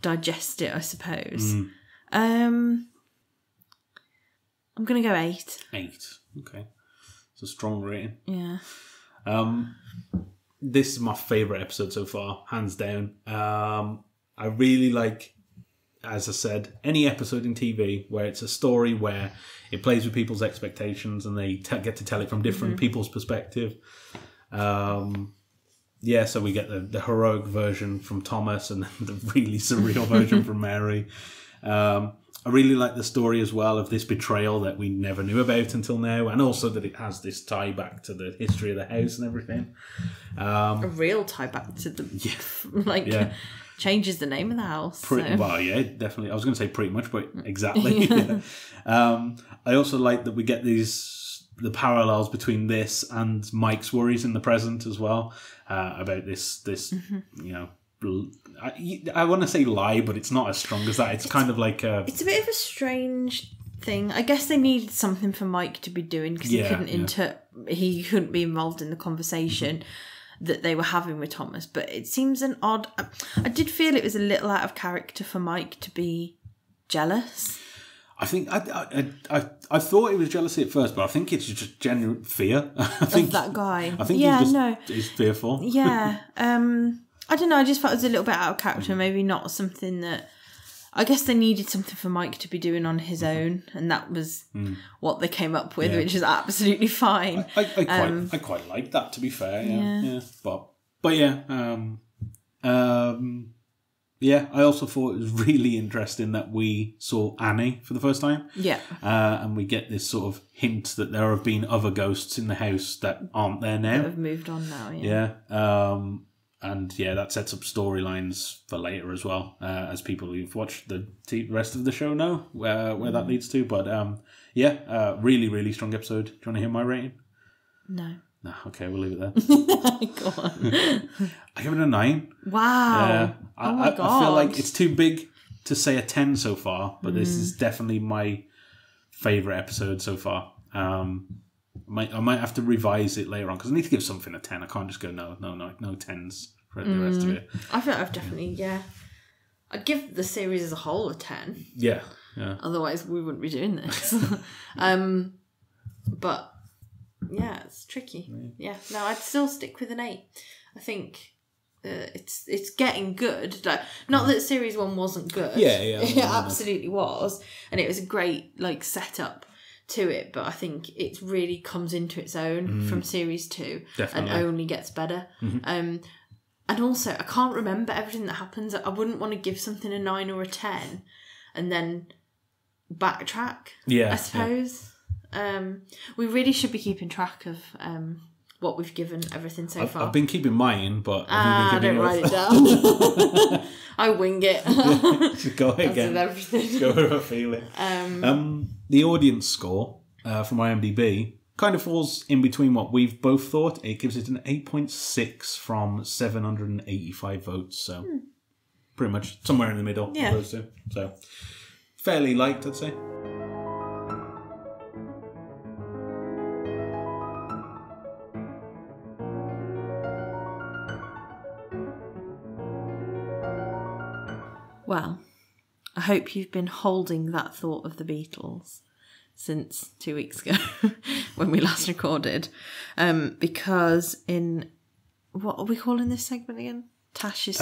digest it, I suppose. I'm gonna go 8. 8. Okay, it's a strong rating. Yeah. This is my favourite episode so far, hands down. I really like, as I said, any episode in TV where it's a story where it plays with people's expectations and they get to tell it from different people's perspective. So we get the heroic version from Thomas and the really surreal version from Mary. I really like the story as well of this betrayal that we never knew about until now, and also that it has this tie back to the history of the house and everything. A real tie back to the changes the name of the house. Well, yeah, definitely. I was going to say pretty much, but exactly. I also like that we get the parallels between this and Mike's worries in the present as well, about this I want to say lie, but it's not as strong as that. It's kind of like it's a bit of a strange thing. I guess they needed something for Mike to be doing because he couldn't be involved in the conversation that they were having with Thomas. But it seems an odd. I did feel it was a little out of character for Mike to be jealous. I think I thought it was jealousy at first, but I think it's just genuine fear. Of that guy. I think he's fearful. Yeah. I don't know, I just felt it was a little bit out of character, maybe not something that... I guess they needed something for Mike to be doing on his own, and that was what they came up with, which is absolutely fine. I quite like that, to be fair. Yeah. But I also thought it was really interesting that we saw Annie for the first time. Yeah. And we get this sort of hint that there have been other ghosts in the house that aren't there now. That have moved on now, yeah. Yeah. And that sets up storylines for later as well, as people who've watched the rest of the show know where that leads to. But really, really strong episode. Do you want to hear my rating? No. No, okay, we'll leave it there. Go on. I give it a 9. Wow. Oh my God. I feel like it's too big to say a 10 so far, but this is definitely my favourite episode so far. I might have to revise it later on because I need to give something a 10. I can't just go no 10s for the rest of it. I feel like I've definitely, I'd give the series as a whole a 10. Yeah. Otherwise we wouldn't be doing this. But yeah, it's tricky. Yeah. No, I'd still stick with an 8. I think it's getting good. Like, not that series 1 wasn't good. Yeah. It absolutely was, and it was a great setup to it, but I think it really comes into its own from series 2. Definitely. And only gets better. And also I can't remember everything that happens. I wouldn't want to give something a 9 or a 10 and then backtrack, I suppose. We really should be keeping track of what we've given everything so far. I've been keeping mine, but I don't write it down. I wing it. Just go again. Everything. Go with a feeling. The audience score from IMDb kind of falls in between what we've both thought. It gives it an 8.6 from 785 votes, so pretty much somewhere in the middle of those two. So fairly liked, I'd say. Well, I hope you've been holding that thought of the Beatles since 2 weeks ago when we last recorded. Because in... What are we calling this segment again? Tash's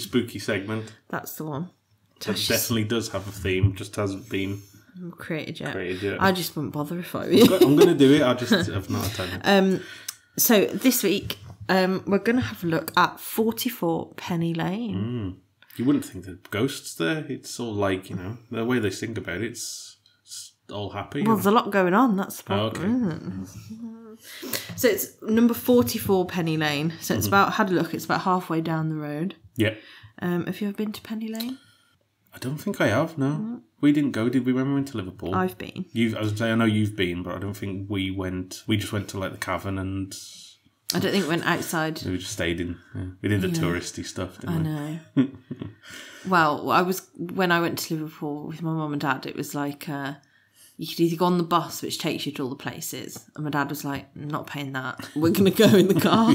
spooky segment. That's the one. That definitely does have a theme, just hasn't been created yet. I just wouldn't bother if I were you. I'm going to do it, I just have not had time. So this week, we're going to have a look at 44 Penny Lane. You wouldn't think that ghosts there. It's all like, the way they think about it, it's all happy. Well, there's a lot going on, that's the problem, isn't it? So it's number 44 Penny Lane. So it's it's about halfway down the road. Yeah. Have you ever been to Penny Lane? I don't think I have, no. We didn't go, did we, when we went to Liverpool? I've been. I was saying, I know you've been, but I don't think we went. We just went to the cavern and... I don't think we went outside. We just stayed in. Yeah. We did the touristy stuff, didn't we? I know. Well, when I went to Liverpool with my mum and dad, it was like you could either go on the bus, which takes you to all the places, and my dad was like, "I'm not paying that. We're going to go in the car."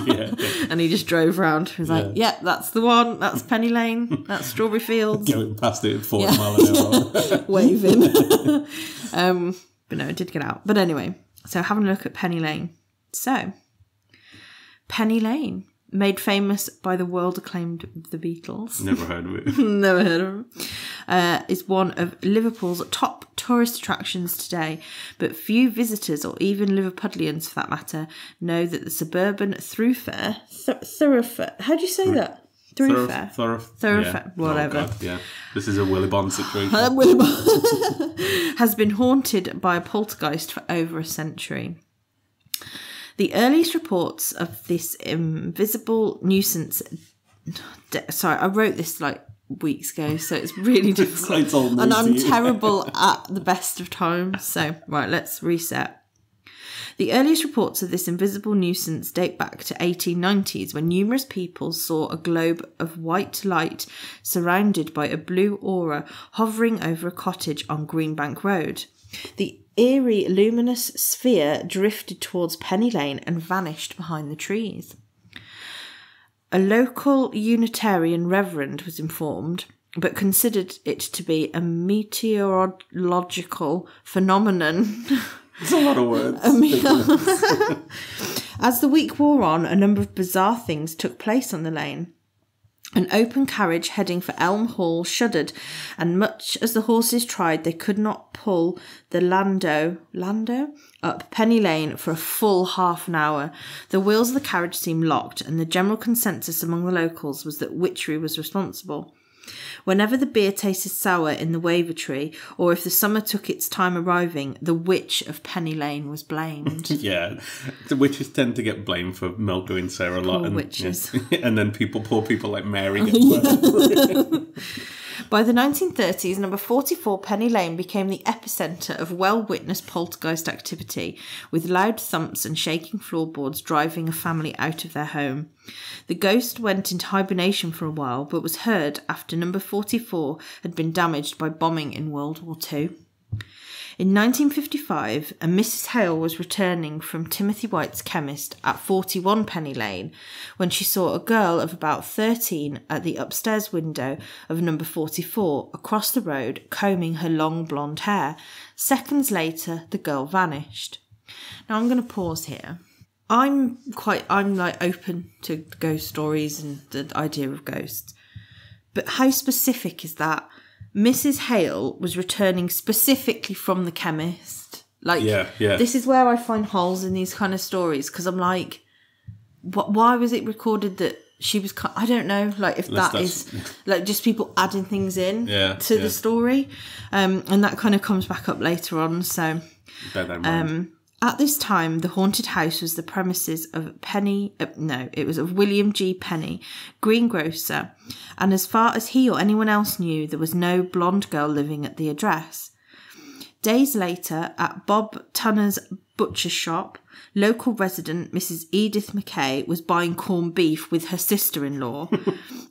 And he just drove around. He was like, "Yeah, that's the one. That's Penny Lane. That's Strawberry Fields." Going past it at 40 miles an hour. Waving. But no, it did get out. But anyway, so having a look at Penny Lane. So... Penny Lane made famous by the world-acclaimed The Beatles. Never heard of it. Never heard of him. Is one of Liverpool's top tourist attractions today, but few visitors, or even Liverpudlians for that matter, know that the suburban thoroughfare, how do you say that? Thoroughfare, yeah. whatever. Oh, God, yeah, this is a Willbond situation. Has been haunted by a poltergeist for over a century. The earliest reports of this invisible nuisance... Sorry, I wrote this like weeks ago, so it's really difficult. And I'm terrible at the best of times. So, right, let's reset. The earliest reports of this invisible nuisance date back to 1890s, when numerous people saw a globe of white light surrounded by a blue aura hovering over a cottage on Greenbank Road. The eerie luminous sphere drifted towards Penny Lane and vanished behind the trees. A local Unitarian reverend was informed, but considered it to be a meteorological phenomenon. It's a lot of words. As the week wore on, a number of bizarre things took place on the lane. An open carriage heading for Elm Hall shuddered, and much as the horses tried, they could not pull the landau up Penny Lane for a full half an hour. The wheels of the carriage seemed locked, and the general consensus among the locals was that witchery was responsible. Whenever the beer tasted sour in the Wavertree, or if the summer took its time arriving, the witch of Penny Lane was blamed. Yeah, the witches tend to get blamed for milk going sour a lot. Poor and witches. Yeah, and then poor people like Mary get blamed. By the 1930s, number 44 Penny Lane became the epicentre of well-witnessed poltergeist activity, with loud thumps and shaking floorboards driving a family out of their home. The ghost went into hibernation for a while, but was heard after number 44 had been damaged by bombing in World War II. In 1955, a Mrs. Hale was returning from Timothy White's chemist at 41 Penny Lane when she saw a girl of about 13 at the upstairs window of number 44 across the road combing her long blonde hair. Seconds later, the girl vanished. Now I'm going to pause here. I'm like open to ghost stories and the idea of ghosts. But how specific is that? Mrs. Hale was returning specifically from the chemist. Like, yeah. This is where I find holes in these kind of stories, because I'm like, why was it recorded that she was... I don't know, like, if that's like just people adding things in to the story. And that kind of comes back up later on, so... At this time, the haunted house was the premises of of William G. Penny, greengrocer, and as far as he or anyone else knew, there was no blonde girl living at the address. Days later, at Bob Tunner's butcher shop, local resident Mrs. Edith McKay was buying corned beef with her sister-in-law.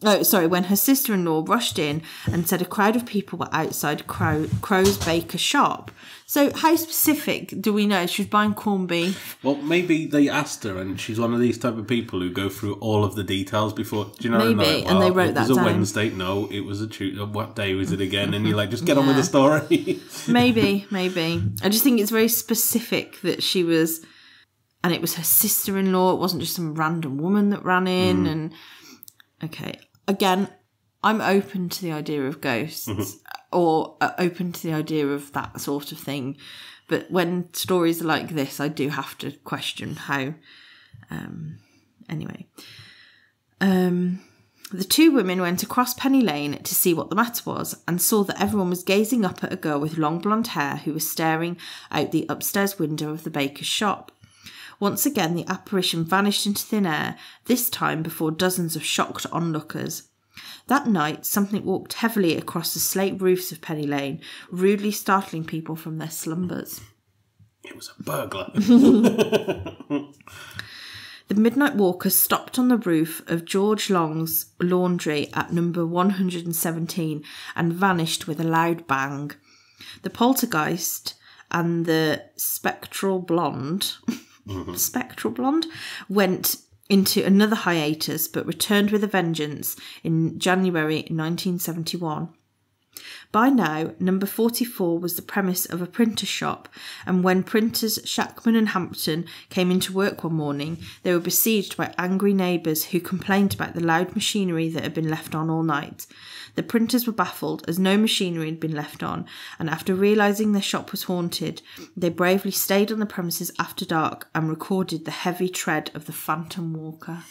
When her sister-in-law rushed in and said a crowd of people were outside Crow's Baker shop. So how specific do we know she was buying corned beef? Well, maybe they asked her, and she's one of these type of people who go through all of the details before. Do you know? Maybe, and they wrote that down. It was a Wednesday. No, it was a Tuesday. What day was it again? And you're like, just get on with the story. Maybe. I just think it's very specific that she was, and it was her sister-in-law. It wasn't just some random woman that ran in. And okay, again, I'm open to the idea of ghosts. Or open to the idea of that sort of thing. But when stories are like this, I do have to question how... Anyway. The two women went across Penny Lane to see what the matter was and saw that everyone was gazing up at a girl with long blonde hair who was staring out the upstairs window of the baker's shop. Once again, the apparition vanished into thin air, this time before dozens of shocked onlookers. That night, something walked heavily across the slate roofs of Penny Lane, rudely startling people from their slumbers. It was a burglar. The midnight walkers stopped on the roof of George Long's laundry at number 117 and vanished with a loud bang. The poltergeist and the spectral blonde went into another hiatus but returned with a vengeance in January 1971. By now, number 44 was the premise of a printer shop, and when printers Shackman and Hampton came into work one morning, they were besieged by angry neighbours who complained about the loud machinery that had been left on all night. The printers were baffled, as no machinery had been left on, and after realising their shop was haunted, they bravely stayed on the premises after dark and recorded the heavy tread of the Phantom Walker.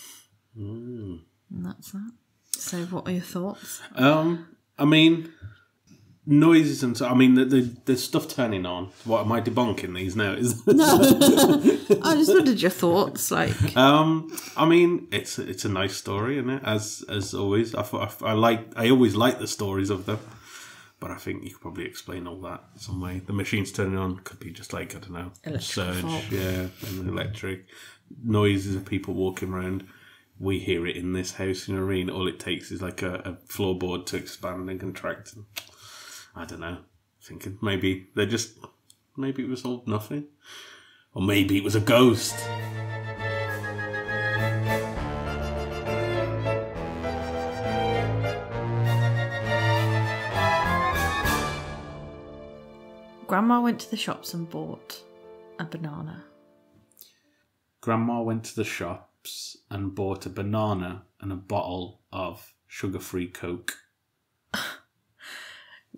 And that's that. So what are your thoughts? I mean, noises and so. I mean, the stuff turning on. What am I debunking these now? No, I just wondered your thoughts. Like, I mean, it's a nice story, isn't it? As always, I always like the stories of them, but I think you could probably explain all that some way. The machines turning on could be just like, I don't know, surge, fault. yeah, and electric noises of people walking around. We hear it in this house, you know what I mean? All it takes is like a floorboard to expand and contract. And I don't know. Thinking maybe it was all nothing. Or maybe it was a ghost. Grandma went to the shops and bought a banana. Grandma went to the shops and bought a banana and a bottle of sugar-free Coke.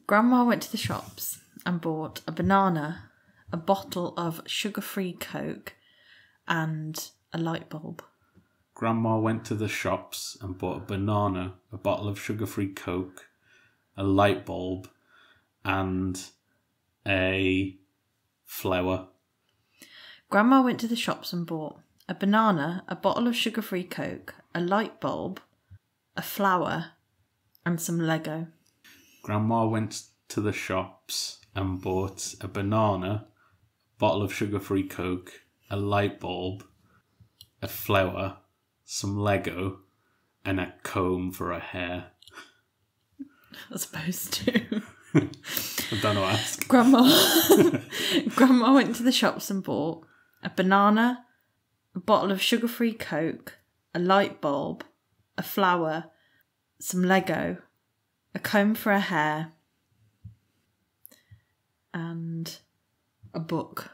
Grandma went to the shops and bought a banana, a bottle of sugar-free Coke, and a light bulb. Grandma went to the shops and bought a banana, a bottle of sugar-free Coke, a light bulb, and a flower. Grandma went to the shops and bought a banana, a bottle of sugar-free Coke, a light bulb, a flower, and some Lego. Grandma went to the shops and bought a banana, a bottle of sugar-free Coke, a light bulb, a flower, some Lego, and a comb for her hair. I suppose to. I don't know what to ask. Grandma went to the shops and bought a banana, a bottle of sugar-free Coke, a light bulb, a flower, some Lego, a comb for her hair, and a book.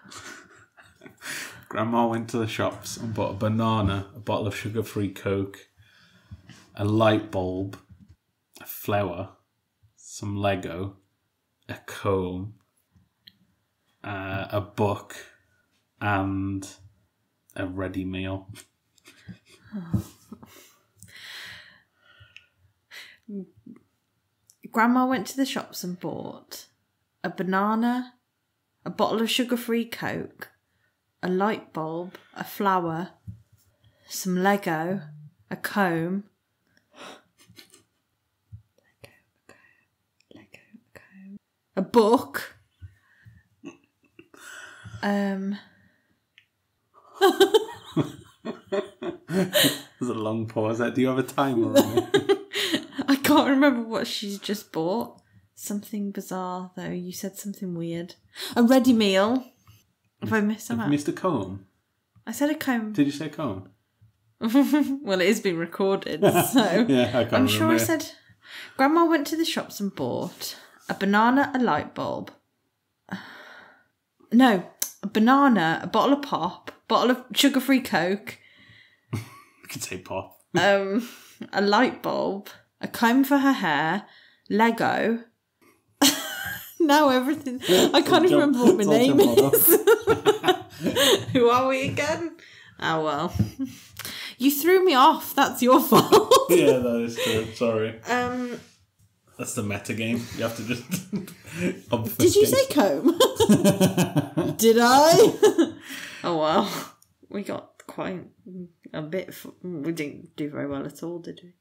Grandma went to the shops and bought a banana, a bottle of sugar-free Coke, a light bulb, a flower, some Lego, a comb, a book, and a ready meal. Grandma went to the shops and bought a banana, a bottle of sugar-free Coke, a light bulb, a flower, some Lego, a comb, a book, There's a long pause there. Do you have a timer on it? I can't remember what she's just bought. Something bizarre, though. You said something weird. A ready meal. Have I missed something? Mr. Comb? I said a comb. Did you say comb? Well, it is being recorded, so... Yeah, I can't I'm remember. sure I said... Grandma went to the shops and bought a banana, a light bulb. No, a banana, a bottle of pop, bottle of sugar-free Coke. You could say pop. A light bulb, a comb for her hair, Lego. Now everything... I can't even remember what my name is. Who are we again? Oh, well. You threw me off. That's your fault. Yeah, that is true. Sorry. That's the meta game. You have to just... Did you say comb? Did I? Oh, well. We got quite a bit... We didn't do very well at all, did we?